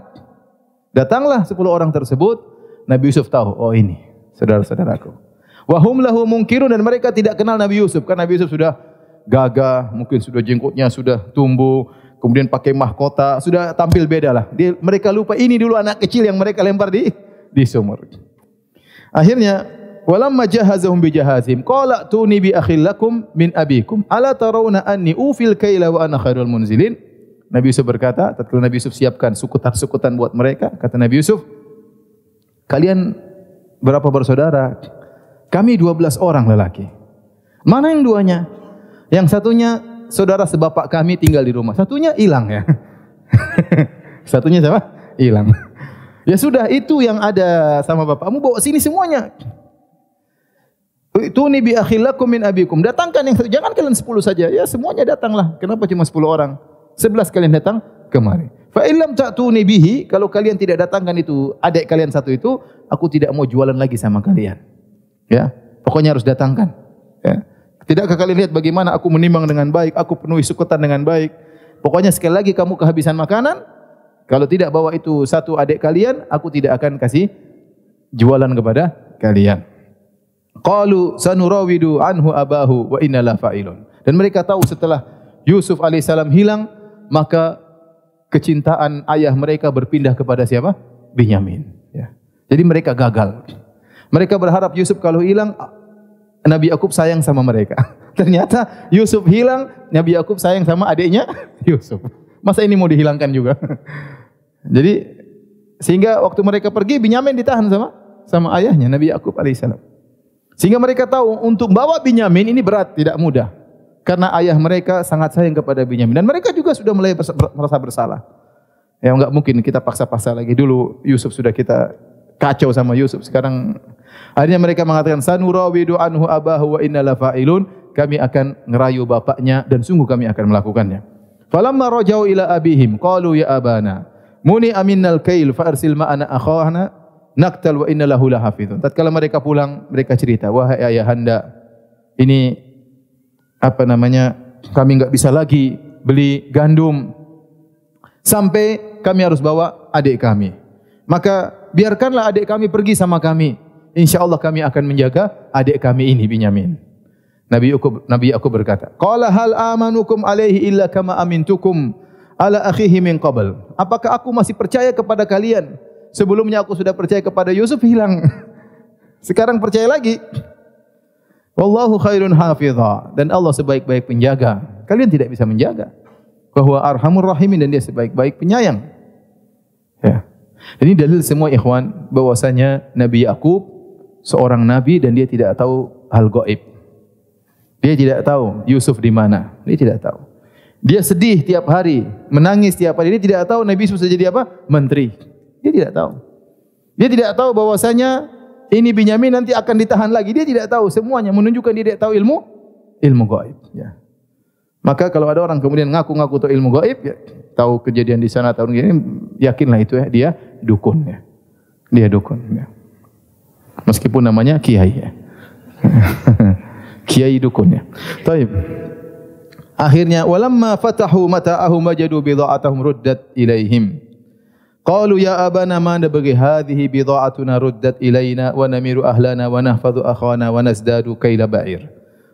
Datanglah 10 orang tersebut. Nabi Yusuf tahu, oh ini saudara-saudaraku. Wa hum lahu munkirun, dan mereka tidak kenal Nabi Yusuf. Karena Nabi Yusuf sudah gagah, mungkin sudah jenggotnya sudah tumbuh, kemudian pakai mahkota, sudah tampil beda lah. Mereka lupa ini dulu anak kecil yang mereka lempar di sumur. Akhirnya, walamma jahazahum bijahazim, qala tuni bi akhil lakum min abikum, ala tarawna anni ufil kaila wa ana khairul munzilin. Nabi Yusuf berkata, tatkala Nabi Yusuf siapkan sukutan-sukutan buat mereka, kata Nabi Yusuf, kalian berapa bersaudara? Kami 12 orang lelaki. Mana yang duanya? Yang satunya saudara sebapak kami tinggal di rumah. Satunya hilang ya. Satunya siapa? Hilang. Ya sudah, itu yang ada sama bapakmu bawa sini semuanya. Tuni bi akhilakum min abikum. Datangkan yang satu, jangan kalian 10 saja. Ya semuanya datanglah. Kenapa cuma 10 orang? 11 kalian datang kemari. Fa illam ta'tuni bihi, kalau kalian tidak datangkan itu adik kalian satu itu, aku tidak mau jualan lagi sama kalian. Ya, pokoknya harus datangkan. Ya. Tidakkah kalian lihat bagaimana aku menimbang dengan baik, aku penuhi sukutan dengan baik. Pokoknya sekali lagi kamu kehabisan makanan, kalau tidak bawa itu satu adik kalian, aku tidak akan kasih jualan kepada kalian. Qalu sanurawidu anhu abahu wa inna la fa'ilun. Dan mereka tahu setelah Yusuf alaihissalam hilang, maka kecintaan ayah mereka berpindah kepada siapa? Binyamin. Ya. Jadi mereka gagal. Mereka berharap Yusuf kalau hilang, Nabi Yakub sayang sama mereka. Ternyata Yusuf hilang, Nabi Yakub sayang sama adiknya Yusuf. Masa ini mau dihilangkan juga? Jadi sehingga waktu mereka pergi, Binyamin ditahan sama ayahnya Nabi Yakub alaihissalam. Sehingga mereka tahu untuk bawa Binyamin ini berat, tidak mudah. Karena ayah mereka sangat sayang kepada Binyamin. Dan mereka juga sudah mulai merasa bersalah. Ya enggak mungkin kita paksa-paksa lagi. Dulu Yusuf sudah kita kacau sama Yusuf. Sekarang akhirnya mereka mengatakan sanurawidu anhu abahu wa inna la fa'ilun. Kami akan ngerayu bapaknya dan sungguh kami akan melakukannya. Falamma rajau ila abihim qalu ya abana muni aminnal kail fa arsil ma'ana akhana naqtal wa inna lahu lahafizun. Tatkala mereka pulang, mereka cerita, wahai ayahanda, ini kami enggak bisa lagi beli gandum sampai kami harus bawa adik kami. Maka biarkanlah adik kami pergi sama kami. Insyaallah kami akan menjaga adik kami ini Binyamin. Nabi Yakub berkata, qala hal amanukum alaihi illa kama amintukum ala akhihi min qabl. Apakah aku masih percaya kepada kalian? Sebelumnya aku sudah percaya kepada Yusuf, hilang. Sekarang percaya lagi. Wallahu khairun hafidha. Dan Allah sebaik-baik penjaga. Kalian tidak bisa menjaga. Bahwa arhamur rahimin, dan dia sebaik-baik penyayang. Ya. Ini dalil semua ikhwan bahwasanya Nabi Yakub seorang nabi dan dia tidak tahu hal gaib. Dia tidak tahu Yusuf di mana. Dia tidak tahu. Dia sedih tiap hari, menangis tiap hari. Dia tidak tahu Nabi Yusuf sudah jadi apa? Menteri. Dia tidak tahu. Dia tidak tahu bahwasanya ini Binyamin nanti akan ditahan lagi. Dia tidak tahu, semuanya menunjukkan dia tidak tahu ilmu gaib. Ya. Maka kalau ada orang kemudian ngaku-ngaku tahu ilmu gaib, ya, tahu kejadian di sana tahun ini, yakinlah itu ya, dia dukun. Ya. Dia dukun. Ya. Meskipun namanya kiai. Ya. Kiai dukun. Ya. Taib. Akhirnya walamma fatahu mata'ahum wajadu bidha'atahum ruddat ilaihim. Qalu ya abana ma nabghi hadhihi bidha'atuna ruddat ilaina wa namiru ahlana wa nahfadhu akhwana wa nazdadu kaila ba'ir.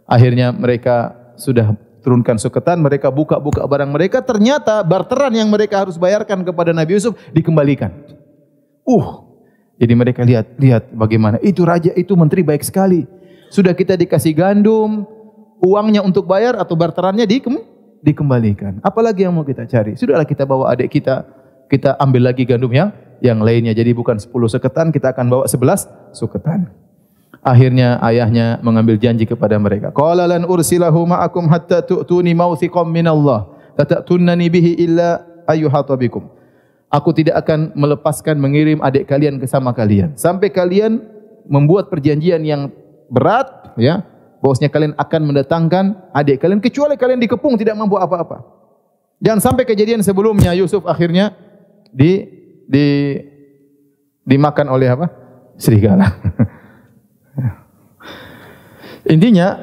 Akhirnya mereka sudah turunkan suketan, mereka buka-buka barang mereka, ternyata barteran yang mereka harus bayarkan kepada Nabi Yusuf dikembalikan. Jadi mereka lihat bagaimana itu raja, itu menteri baik sekali. Sudah kita dikasih gandum, uangnya untuk bayar atau barterannya dikembalikan. Apalagi yang mau kita cari? Sudahlah kita bawa adik kita ambil lagi gandum yang lainnya. Jadi bukan 10 suketan, kita akan bawa 11 suketan. Akhirnya ayahnya mengambil janji kepada mereka. Qala lan ursilahu ma'akum hatta tu'tuni mawthiqam minallah. Tata'tunnani bihi illa ayyuhata bikum. Aku tidak akan melepaskan mengirim adik kalian ke sama kalian sampai kalian membuat perjanjian yang berat, ya. Bahwasanya kalian akan mendatangkan adik kalian kecuali kalian dikepung tidak mampu apa-apa. Jangan sampai kejadian sebelumnya Yusuf akhirnya dimakan oleh apa? Serigala. Intinya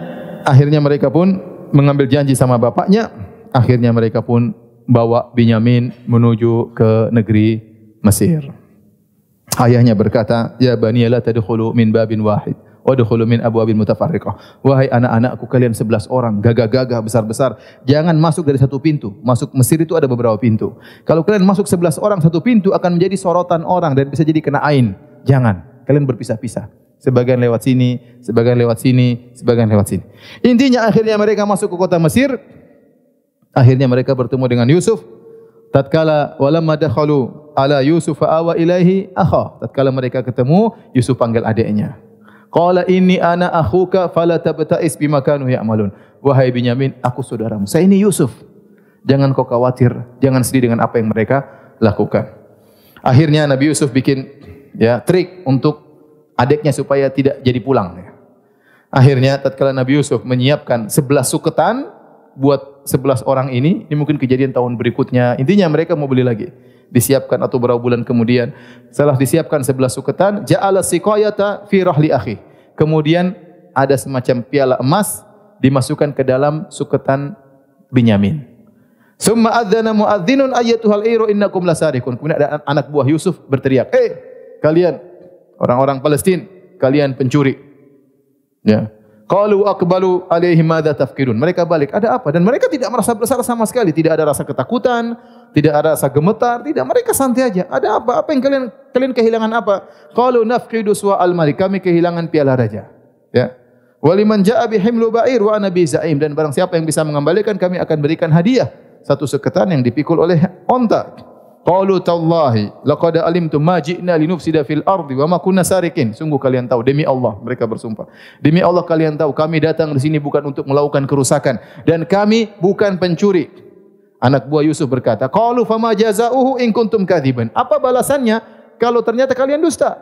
akhirnya mereka pun mengambil janji sama bapaknya, akhirnya mereka pun bawa Binyamin menuju ke negeri Mesir. Ayahnya berkata, "Ya bani la tadkhulu min babin wahid wadkhulu min abwabin mutafarriqah." Wahai anak-anakku kalian 11 orang, gagah-gagah besar-besar, jangan masuk dari satu pintu. Masuk Mesir itu ada beberapa pintu. Kalau kalian masuk 11 orang satu pintu akan menjadi sorotan orang dan bisa jadi kena ain. Jangan, kalian berpisah-pisah. Sebagian lewat sini, sebagian lewat sini, sebagian lewat sini. Intinya akhirnya mereka masuk ke kota Mesir. Akhirnya mereka bertemu dengan Yusuf. tatkala walamma dakhalu ala Yusuf awa ilaihi akha, tatkala mereka ketemu, Yusuf panggil adiknya. Qala inni ana akhuka fala tabta'is bima kanu ya'malun. Wahai Binyamin, aku saudaramu. Saya ini Yusuf. Jangan kau khawatir, jangan sedih dengan apa yang mereka lakukan. Akhirnya Nabi Yusuf bikin trik untuk adiknya supaya tidak jadi pulang. Akhirnya tatkala Nabi Yusuf menyiapkan 11 suketan buat 11 orang ini mungkin kejadian tahun berikutnya. Intinya mereka mau beli lagi. Disiapkan atau beberapa bulan kemudian, setelah disiapkan 11 suketan, ja'ala siqayata fi rahli akhi. Kemudian ada semacam piala emas dimasukkan ke dalam suketan Binyamin. Summa adzana muadzinun ayyatuhal iru innakum lasarikun. Kemudian ada anak buah Yusuf berteriak, kalian orang-orang Palestina, kalian pencuri. Ya. Qalu aqbalu alaihi madza tafkirun. Mereka balik, ada apa? Dan mereka tidak merasa bersalah sama sekali, tidak ada rasa ketakutan, tidak ada rasa gemetar, tidak, mereka santai aja. Ada apa? Apa yang kalian kehilangan apa? Qalu nafqidu su'al malik, kami kehilangan piala raja. Ya. Waliman jaa bihimlu ba'ir wa ana bi za'im, dan barang siapa yang bisa mengembalikan kami akan berikan hadiah satu suketan yang dipikul oleh onta. Qalu tallahi laqad alimtum ma ji'na linufsida fil ardi wa ma kunna sarikin. Sungguh kalian tahu, demi Allah mereka bersumpah, demi Allah kalian tahu kami datang di sini bukan untuk melakukan kerusakan dan kami bukan pencuri. Anak buah Yusuf berkata, qalu fama jazaohu in kuntum kadziban. Apa balasannya kalau ternyata kalian dusta?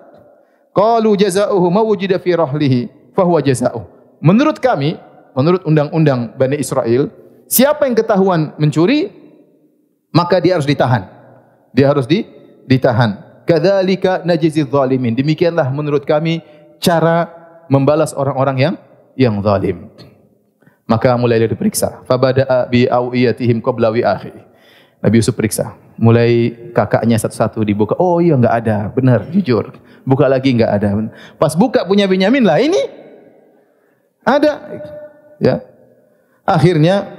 Qalu jazaohu ma wujida fi rahlihi fa huwa jazaoh. Menurut kami, menurut undang-undang Bani Israel, siapa yang ketahuan mencuri, maka dia harus ditahan. Dia harus ditahan. Kadzalika najziz zalimin. Demikianlah menurut kami cara membalas orang-orang yang zalim. Maka mulai dia diperiksa. Fabada'a bi awiyatihim qabla wi'ahi. Nabi Yusuf periksa. Mulai kakaknya satu-satu dibuka. Oh iya, enggak ada. Benar, jujur. Buka lagi enggak ada. Pas buka punya Binyamin, lah ini ada. Ya. Akhirnya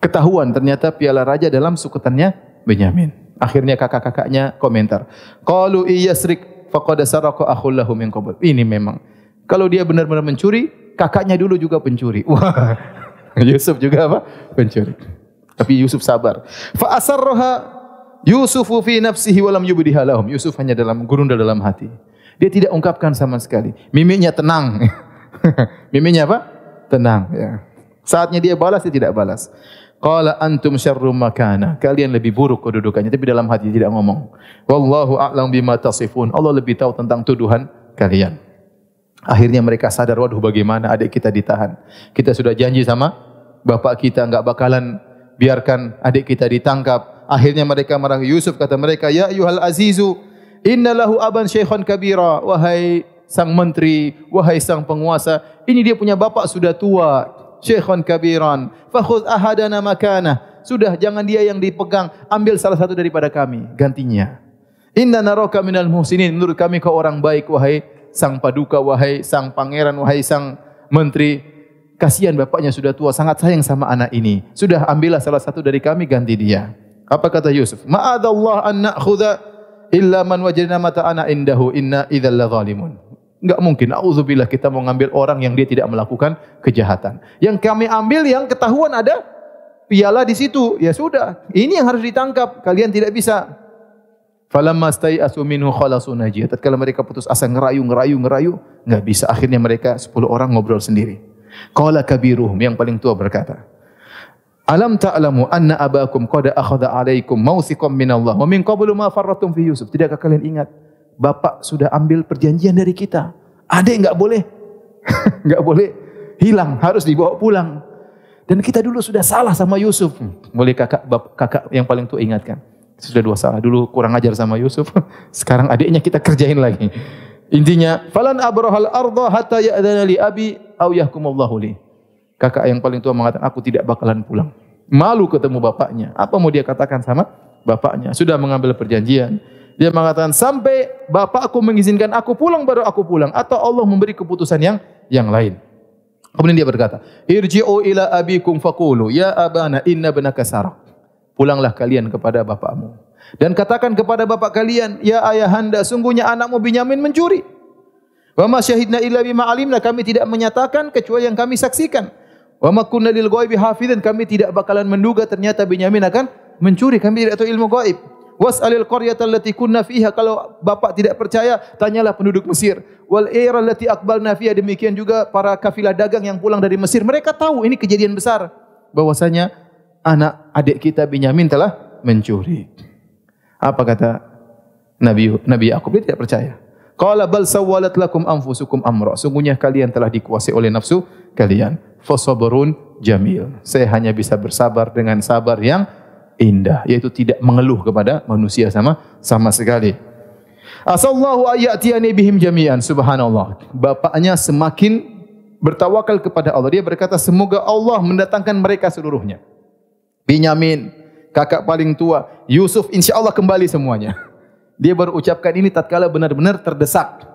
ketahuan ternyata piala raja dalam suketannya Binyamin. Akhirnya kakak-kakaknya komentar. Qalu iyasrik faqad saraqa akhul lahu min qabl. Ini memang kalau dia benar-benar mencuri, kakaknya dulu juga pencuri. Wah. Yusuf juga apa? Pencuri. Tapi Yusuf sabar. Fa asarraha Yusufu fi nafsihi wa lam yubdiha lahum. Yusuf hanya gurunda dalam hati. Dia tidak ungkapkan sama sekali. Mimiknya tenang. Mimiknya apa? Tenang, ya. Saatnya dia balas, dia tidak balas. Qala antum syarrum makana. Kalian lebih buruk kedudukannya, tapi dalam hati tidak ngomong. Wallahu a'lam bima tasifun. Allah lebih tahu tentang tuduhan kalian. Akhirnya mereka sadar, waduh bagaimana adik kita ditahan. Kita sudah janji sama bapak kita enggak bakalan biarkan adik kita ditangkap. Akhirnya mereka marah Yusuf, kata mereka, ya ayyuhal azizu inna lahu aban syaikhan kabira. Wahai sang menteri, wahai sang penguasa, ini dia punya bapak sudah tua, syaikhan kabiran, fakhudh ahadana makanah. Sudah, jangan dia yang dipegang, ambil salah satu daripada kami gantinya. Inna naraka minal muhsinin. Menurut kami kau orang baik, wahai sang paduka, wahai sang pangeran, wahai sang menteri. Kasihan bapaknya sudah tua, sangat sayang sama anak ini. Sudah, ambillah salah satu dari kami, ganti dia. Apa kata Yusuf? Ma'adallah an na'khudha illa man wajadna mata'ana indahu inna idzal zalimun. Enggak mungkin, auzubillah, kita mau ngambil orang yang dia tidak melakukan kejahatan. Yang kami ambil yang ketahuan ada piala di situ. Ya sudah, ini yang harus ditangkap. Kalian tidak bisa. Falamma stai'asu minhu khalasu najiyah. Tatkala mereka putus asa, ngerayu, enggak bisa. Akhirnya mereka 10 orang ngobrol sendiri. Qala kabiruhum, yang paling tua berkata, alam ta'lamu anna abakum qad akhadha 'alaikum mawthiqan minallah wa min qablu ma farratum fi Yusuf. Tidakkah kalian ingat bapak sudah ambil perjanjian dari kita? Adik enggak boleh enggak boleh hilang, harus dibawa pulang. Dan kita dulu sudah salah sama Yusuf. Boleh kakak yang paling tua ingatkan. Sudah 2 salah. Dulu kurang ajar sama Yusuf. Sekarang adiknya kita kerjain lagi. Intinya, falan abrahal arda hatta ya'dana li abi aw yahkumullahu li. Kakak yang paling tua mengatakan, aku tidak bakalan pulang. Malu ketemu bapaknya. Apa mau dia katakan sama bapaknya? Sudah mengambil perjanjian. Dia mengatakan, sampai bapakku mengizinkan aku pulang, baru aku pulang. Atau Allah memberi keputusan yang lain. Kemudian dia berkata, irji'u ila abikum faqulu ya abana inna ibnaka saraq. Pulanglah kalian kepada bapakmu dan katakan kepada bapak kalian, ya ayahanda, sungguhnya anakmu Binyamin mencuri. Wa ma syahidna illa bima alimna, kami tidak menyatakan kecuali yang kami saksikan. Wa ma kunna lil ghaibi hafizan, kami tidak bakalan menduga ternyata Binyamin mencuri, kami tidak tahu ilmu gaib. Was'alil qaryata allati kunna fiha, kalau bapak tidak percaya, tanyalah penduduk Mesir. Wal ira allati aqbalna fiha, demikian juga para kafilah dagang yang pulang dari Mesir. Mereka tahu ini kejadian besar bahwasanya anak adik kita Binyamin telah mencuri. Apa kata Nabi Yakub? Dia tidak percaya. Qala bal sawwalat lakum anfusukum amra, sungguhnya kalian telah dikuasai oleh nafsu kalian. Fasabrun jamil, saya hanya bisa bersabar dengan sabar yang indah, yaitu tidak mengeluh kepada manusia sama sekali. Asallahu ayyatiyani bihim jami'an, subhanallah. Bapaknya semakin bertawakal kepada Allah. Dia berkata, semoga Allah mendatangkan mereka seluruhnya. Binyamin, kakak paling tua, Yusuf, insya-Allah kembali semuanya. Dia baru ucapkan ini tatkala benar-benar terdesak.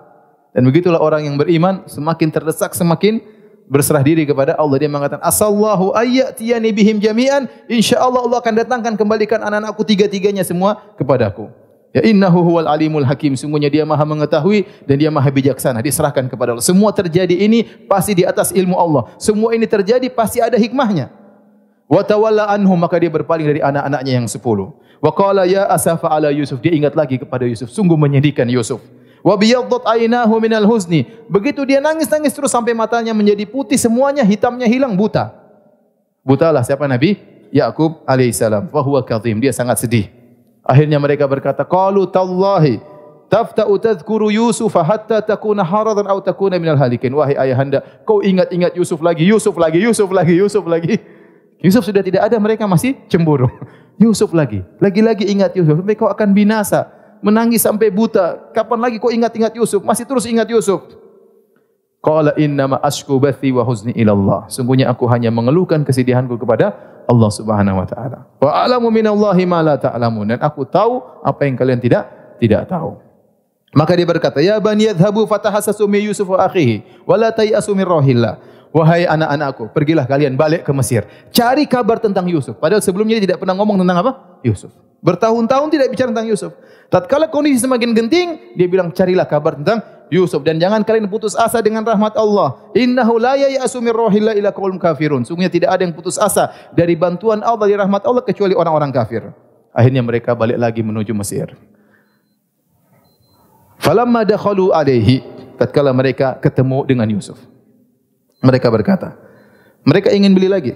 Dan begitulah orang yang beriman, semakin terdesak semakin berserah diri kepada Allah. Dia mengatakan, asallahu ayyatiyani bihim jami'an, insyaallah Allah akan datangkan kembalikan anak-anakku tiga-tiganya semua kepadaku. Ya innahu huwal alimul hakim, sungguhnya dia maha mengetahui dan dia maha bijaksana. Diserahkan kepada Allah. Semua terjadi ini pasti di atas ilmu Allah. Semua ini terjadi pasti ada hikmahnya. Wa tawalla anhum, maka dia berpaling dari anak-anaknya yang 10. Wa qala ya asafa ala Yusuf, dia ingat lagi kepada Yusuf, sungguh menyedihkan Yusuf. Wa biyaddat aynahu minal huzni, begitu dia nangis-nangis terus sampai matanya menjadi putih semuanya, hitamnya hilang, buta. Butalah siapa? Nabi Yakub alaihissalam. Fa huwa kadhim, dia sangat sedih. Akhirnya mereka berkata, qalu tallahi tafta'u tadhkuru Yusuf hatta takuna haradan aw takuna minal halikin. Wahai ayahanda, kau ingat-ingat Yusuf lagi, Yusuf lagi, Yusuf lagi, Yusuf lagi. Yusuf sudah tidak ada, mereka masih cemburu. Yusuf lagi, lagi-lagi ingat Yusuf, sampai kau akan binasa. Menangis sampai buta. Kapan lagi kau ingat-ingat Yusuf? Masih terus ingat Yusuf. Qala innama ashku bathi wa huzni ila Allah. Sungguhnya aku hanya mengeluhkan kesedihanku kepada Allah Subhanahu wa taala. Wa a'lamu minallahi ma la ta'lamun. Dan aku tahu apa yang kalian tidak tahu. Maka dia berkata, ya bani yadhhabu fatahassasu min Yusuf wa akhihi wa la tayasu min rahillah. Wahai anak-anakku, pergilah kalian balik ke Mesir. Cari kabar tentang Yusuf. Padahal sebelumnya dia tidak pernah ngomong tentang apa? Yusuf. Bertahun-tahun tidak bicara tentang Yusuf. Tatkala kondisi semakin genting, dia bilang carilah kabar tentang Yusuf dan jangan kalian putus asa dengan rahmat Allah. Innahu la ya'asu min rahillah ila qaum kafirun. Sungguhnya tidak ada yang putus asa dari bantuan Allah, dari rahmat Allah kecuali orang-orang kafir. Akhirnya mereka balik lagi menuju Mesir. Falamma dakhalu alaihi, tatkala mereka ketemu dengan Yusuf, mereka berkata, mereka ingin beli lagi.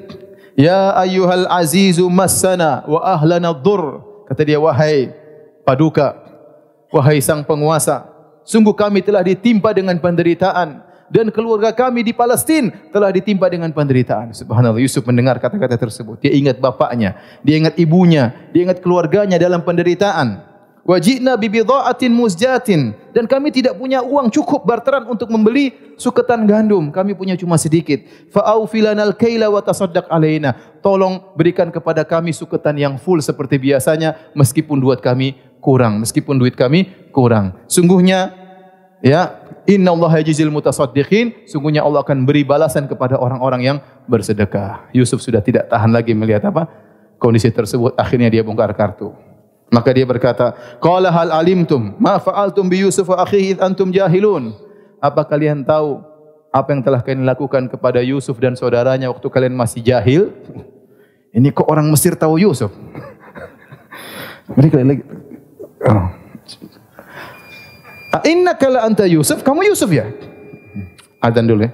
Ya ayyuhal azizu massana wa ahlana dhur. Kata dia, wahai paduka, wahai sang penguasa, sungguh kami telah ditimpa dengan penderitaan dan keluarga kami di Palestina telah ditimpa dengan penderitaan. Subhanallah, Yusuf mendengar kata-kata tersebut. Dia ingat bapaknya, dia ingat ibunya, dia ingat keluarganya dalam penderitaan. Wajibna bibidha'atin muzjatin, dan kami tidak punya uang cukup barteran untuk membeli suketan gandum. Kami punya cuma sedikit. Fa'aufilanal kaila wa tasaddaq alaina. Tolong berikan kepada kami suketan yang full seperti biasanya, meskipun duit kami kurang, Sungguhnya ya, innallaha yajzil mutasaddiqin, sungguhnya Allah akan beri balasan kepada orang-orang yang bersedekah. Yusuf sudah tidak tahan lagi melihat apa kondisi tersebut. Akhirnya dia bongkar kartu. Maka dia berkata, qala hal alimtum ma fa'altum bi Yusuf wa akhihi id antum jahilun. Apa kalian tahu apa yang telah kalian lakukan kepada Yusuf dan saudaranya waktu kalian masih jahil? Ini kok orang Mesir tahu Yusuf? Mereka lagi, innaka la anta Yusuf, kamu Yusuf ya? Adzan dulu ya.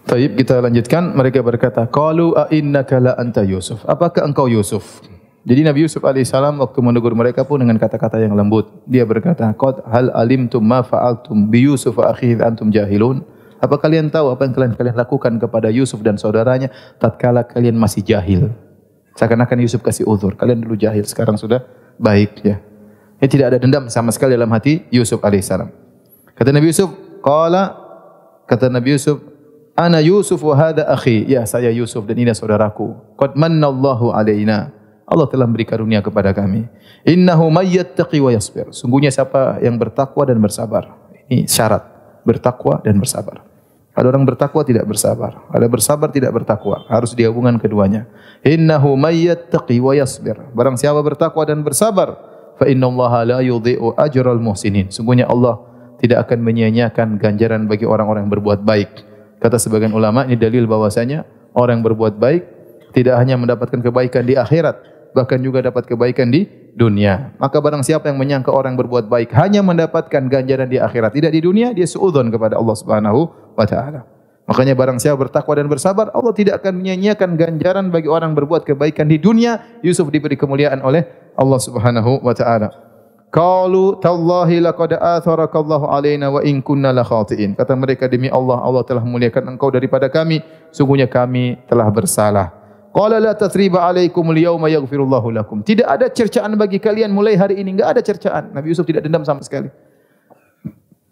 Taib, kita lanjutkan. Mereka berkata, qalu a innaka la anta Yusuf. Apakah engkau Yusuf? Jadi Nabi Yusuf alaihissalam waktu menegur mereka pun dengan kata-kata yang lembut. Dia berkata, qad hal alimtum ma fa'altum bi Yusuf wa akhihi antum jahilun. Apa kalian tahu apa yang kalian lakukan kepada Yusuf dan saudaranya tatkala kalian masih jahil? Seakan-akan Yusuf kasih uzur. Kalian dulu jahil, sekarang sudah baik ya. Ini tidak ada dendam sama sekali dalam hati Yusuf alaihissalam. Kata Nabi Yusuf, ana Yusuf wa hadha akhi. Ya, saya Yusuf dan ini saudaraku. Qad mannallahu alaina. Allah telah beri karunia kepada kami. Innahu may yattaqi wa yasbir. Sungguhnya siapa yang bertakwa dan bersabar. Ini syarat, bertakwa dan bersabar. Ada orang bertakwa tidak bersabar, ada bersabar tidak bertakwa. Harus digabungkan keduanya. Innahu may yattaqi wa yasbir. Barang siapa bertakwa dan bersabar, fa innallaha la yudhi'u ajral muhsinin. Sungguhnya Allah tidak akan menyia-nyiakan ganjaran bagi orang-orang yang berbuat baik. Kata sebagian ulama, ini dalil bahwasanya orang yang berbuat baik tidak hanya mendapatkan kebaikan di akhirat, bahkan juga dapat kebaikan di dunia. Maka barang siapa yang menyangka orang berbuat baik hanya mendapatkan ganjaran di akhirat, tidak di dunia, dia suudzon kepada Allah Subhanahu wa taala. Makanya barang siapa bertakwa dan bersabar, Allah tidak akan menyia-nyiakan ganjaran bagi orang berbuat kebaikan di dunia. Yusuf diberi kemuliaan oleh Allah Subhanahu wa taala. Qalu tallahi laqad atharakallahu alaina wa in kunna la khati'in. Kata mereka, demi Allah, Allah telah memuliakan engkau daripada kami, sungguhnya kami telah bersalah. Qala la tathriba alaikum al-yawma yaghfirullahu lakum. Tidak ada cercaan bagi kalian mulai hari ini, enggak ada cercaan. Nabi Yusuf tidak dendam sama sekali.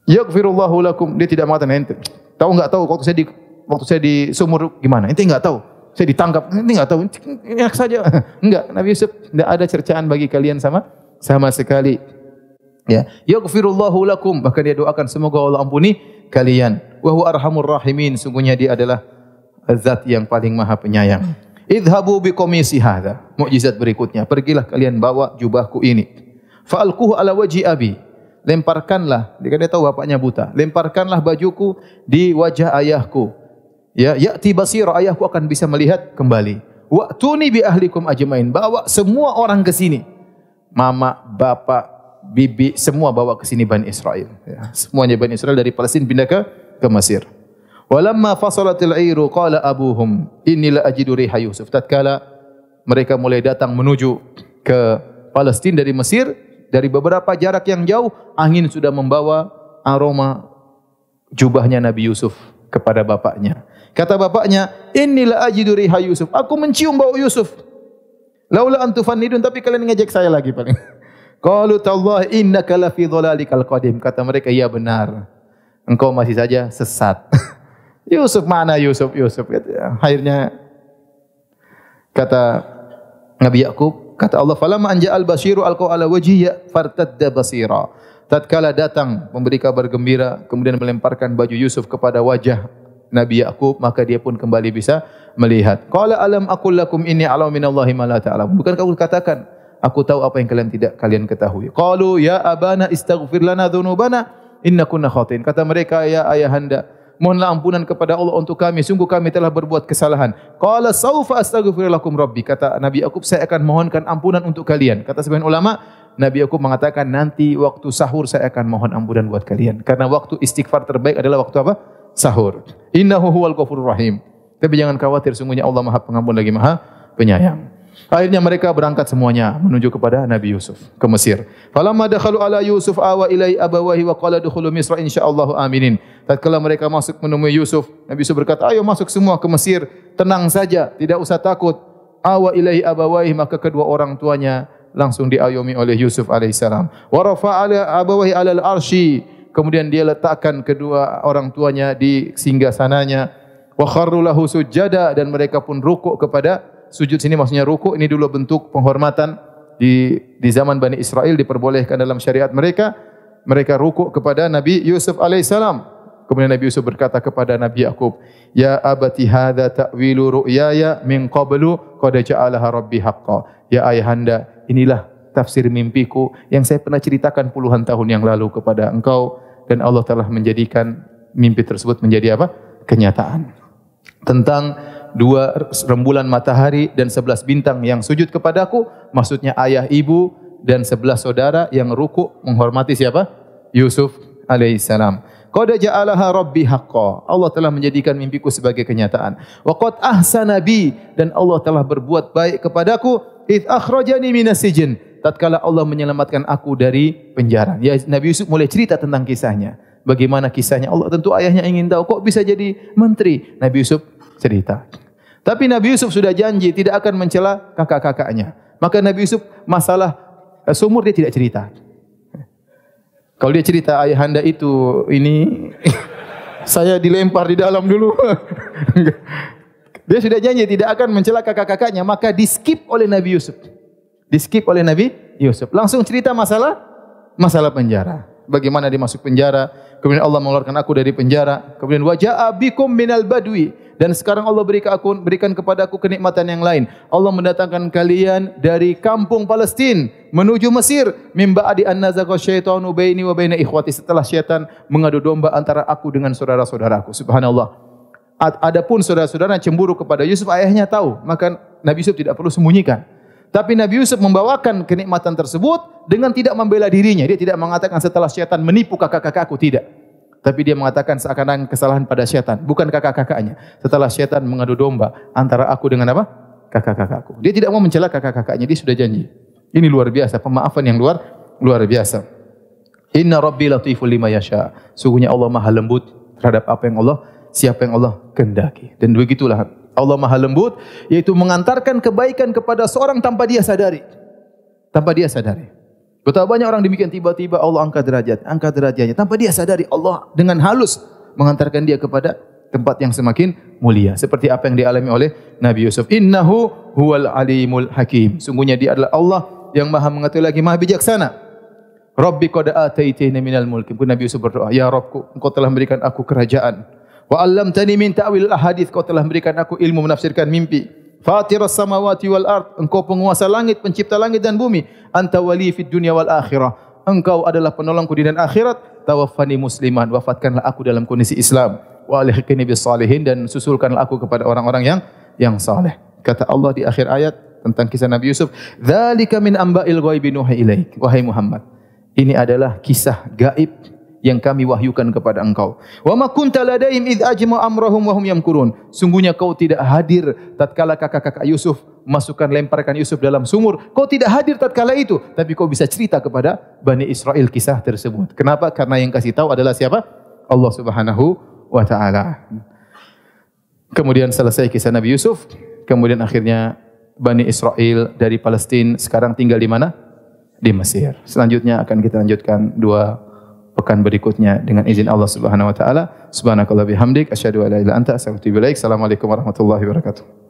Yaghfirullahu lakum, dia tidak mengatakan ente. Tahu enggak tahu waktu saya di sumur gimana? Ente enggak tahu. Saya ditangkap, ente enggak tahu. Enak saja. Enggak, Nabi Yusuf tidak ada cercaan bagi kalian sama sekali. Ya, yaghfirullahu lakum, bahkan dia doakan semoga Allah ampuni kalian. Wa huwa arhamur rahimin, sungguhnya dia adalah zat yang paling maha penyayang. Idhabu biqamisi hadza. Mukjizat berikutnya, pergilah kalian bawa jubahku ini. Fa'alquhu ala wajhi abi. Lemparkanlah, dia tahu bapaknya buta. Lemparkanlah bajuku di wajah ayahku. Ya, ya'ti basira, ayahku akan bisa melihat kembali. Wa'tuni bi ahlikum ajmain. Bawa semua orang ke sini. Mama, bapak, bibi, semua bawa ke sini Bani Israel. Ya, semuanya Bani Israel dari Palestina pindah ke Mesir. Walamma fasalatil airu qala abuhum inni la ajidu riha Yusuf. Tatkala mereka mulai datang menuju ke Palestina dari Mesir, dari beberapa jarak yang jauh, angin sudah membawa aroma jubahnya Nabi Yusuf kepada bapaknya. Kata bapaknya, inni la ajidu riha Yusuf. Aku mencium bau Yusuf. Laula antufannidun, tapi kalian ngejek saya lagi paling. Qalu tallahi innaka la fi dhalalikal qadim. Kata mereka, iya benar. Engkau masih saja sesat. Yusuf mana Yusuf? Akhirnya kata Nabi Yakub, kata Allah, falamma anja'al basyiru alqaw ala wajhihi fartadda basira. Tatkala datang memberi kabar gembira, kemudian melemparkan baju Yusuf kepada wajah Nabi Yakub, maka dia pun kembali bisa melihat. Qala alam aqul lakum inni a'lamu minallahi ma la ta'lamun. Bukan kau katakan, aku tahu apa yang kalian ketahui. Qalu ya abana istaghfir lana dzunubana inna kunna khatin. Kata mereka, ya ayahanda, mohonlah ampunan kepada Allah untuk kami, sungguh kami telah berbuat kesalahan. Qala saufa astaghfir lakum rabbi. Kata Nabi Yakub, saya akan mohonkan ampunan untuk kalian. Kata sebagian ulama, Nabi Yakub mengatakan nanti waktu sahur saya akan mohon ampunan buat kalian. Karena waktu istighfar terbaik adalah waktu apa? Sahur. Innahu huwal ghafurur rahim. Tapi jangan khawatir, sungguhnya Allah Maha Pengampun lagi Maha Penyayang. Akhirnya mereka berangkat semuanya menuju kepada Nabi Yusuf ke Mesir. Falamma dakhalu ala Yusuf awa ilai abawahi wa qala dukhulu Misra insyaallah aminin. Tatkala mereka masuk menemui Yusuf, Nabi Yusuf berkata, ayo masuk semua ke Mesir, tenang saja, tidak usah takut. Awa ilai abawahi, maka kedua orang tuanya langsung diayomi oleh Yusuf alaihissalam. Wa rafa'ala abawahi alal arsy, kemudian dia letakkan kedua orang tuanya di singgasananya. Wa kharru lahu sujada, dan mereka pun rukuk kepada sujud. Sini maksudnya rukuk, ini dulu bentuk penghormatan di zaman Bani Israel, diperbolehkan dalam syariat mereka. Mereka rukuk kepada Nabi Yusuf alaihissalam. Kemudian Nabi Yusuf berkata kepada Nabi Yakub, ya abati hadza ta'wilu ru'yaya min qablu qad ja'alaha rabbi haqqan. Ya ayahanda, inilah tafsir mimpiku yang saya pernah ceritakan puluhan tahun yang lalu kepada engkau, dan Allah telah menjadikan mimpi tersebut menjadi apa? Kenyataan. Tentang 2 rembulan matahari dan 11 bintang yang sujud kepadaku, maksudnya ayah, ibu dan 11 saudara yang rukuk menghormati siapa? Yusuf alaihissalam. Qad ja'alaha rabbi haqqan. Allah telah menjadikan mimpiku sebagai kenyataan. Wa qad ahsana bi, dan Allah telah berbuat baik kepadaku id akhrajani minas sijn. Tatkala Allah menyelamatkan aku dari penjara. Ya, Nabi Yusuf mulai cerita tentang kisahnya. Bagaimana kisahnya? Allah tentu ayahnya ingin tahu, kok bisa jadi menteri? Nabi Yusuf cerita. Tapi Nabi Yusuf sudah janji tidak akan mencela kakak-kakaknya. Maka Nabi Yusuf masalah sumur dia tidak cerita. Kalau dia cerita, ayahanda itu ini saya dilempar di dalam dulu. Dia sudah janji tidak akan mencela kakak-kakaknya, maka di-skip oleh Nabi Yusuf. Di-skip oleh Nabi Yusuf. Langsung cerita masalah penjara. Bagaimana dia masuk penjara, kemudian Allah mengeluarkan aku dari penjara, kemudian waja'a bikum minal badwi, dan sekarang Allah berikan kepada aku kenikmatan yang lain. Allah mendatangkan kalian dari kampung Palestina menuju Mesir, min ba'di an nazaqa syaitanu baini wa baina ikhwati, setelah syaitan mengadu domba antara aku dengan saudara-saudaraku. Subhanallah. Adapun saudara-saudara cemburu kepada Yusuf, ayahnya tahu, maka Nabi Yusuf tidak perlu sembunyikan. Tapi Nabi Yusuf membawakan kenikmatan tersebut dengan tidak membela dirinya. Dia tidak mengatakan setelah syaitan menipu kakak-kakakku, tidak. Tapi dia mengatakan seakan-akan kesalahan pada syaitan, bukan kakak-kakaknya. Setelah syaitan mengadu domba antara aku dengan apa? Kakak-kakakku. Dia tidak mau mencela kakak-kakaknya, dia sudah janji. Ini luar biasa, pemaafan yang luar biasa. Inna Rabbi latiful lima yasha. Sungguhnya Allah Maha lembut terhadap apa yang siapa yang Allah kehendaki. Dan begitulah Allah Maha lembut, yaitu mengantarkan kebaikan kepada seorang tanpa dia sadari. Tanpa dia sadari. Betapa banyak orang demikian, tiba-tiba Allah angkat derajatnya tanpa dia sadari. Allah dengan halus mengantarkan dia kepada tempat yang semakin mulia. Seperti apa yang dialami oleh Nabi Yusuf. Innahu huwal alimul hakim. Sungguhnya dia adalah Allah yang Maha mengetahui lagi Maha bijaksana. Rabbi qad ataitani minal mulki. Nabi Yusuf berdoa, ya Rabbku, Engkau telah memberikan aku kerajaan. Wa 'allamtani min ta'wil ahadits, Kau telah memberikan aku ilmu menafsirkan mimpi. Fatiras samawati wal ard, Engkau penguasa langit, pencipta langit dan bumi. Anta wali fid dunya wal akhirah, Engkau adalah penolongku di dunia dan akhirat. Tawaffani musliman, wafatkanlah aku dalam kondisi Islam. Wa alhiqni bis salihin, dan susulkanlah aku kepada orang-orang yang saleh. Kata Allah di akhir ayat tentang kisah Nabi Yusuf, dzalika min amba'il ghaibi nuhi ilaik. Wahai Muhammad, ini adalah kisah gaib yang kami wahyukan kepada engkau. Wa ma kunta ladaihim id ajma amrahum wa hum yamkurun. Sungguhnya kau tidak hadir tatkala kakak-kakak Yusuf lemparkan Yusuf dalam sumur. Kau tidak hadir tatkala itu, tapi kau bisa cerita kepada Bani Israel kisah tersebut. Kenapa? Karena yang kasih tahu adalah siapa? Allah Subhanahu wa taala. Kemudian selesai kisah Nabi Yusuf, kemudian akhirnya Bani Israel dari Palestina sekarang tinggal di mana? Di Mesir. Selanjutnya akan kita lanjutkan 2 pekan berikutnya dengan izin Allah Subhanahu wa taala. Subhanakallah bihamdik asyhadu an la ilaha illa anta astaghfiruka wa atubu ilaik. Assalamualaikum warahmatullahi wabarakatuh.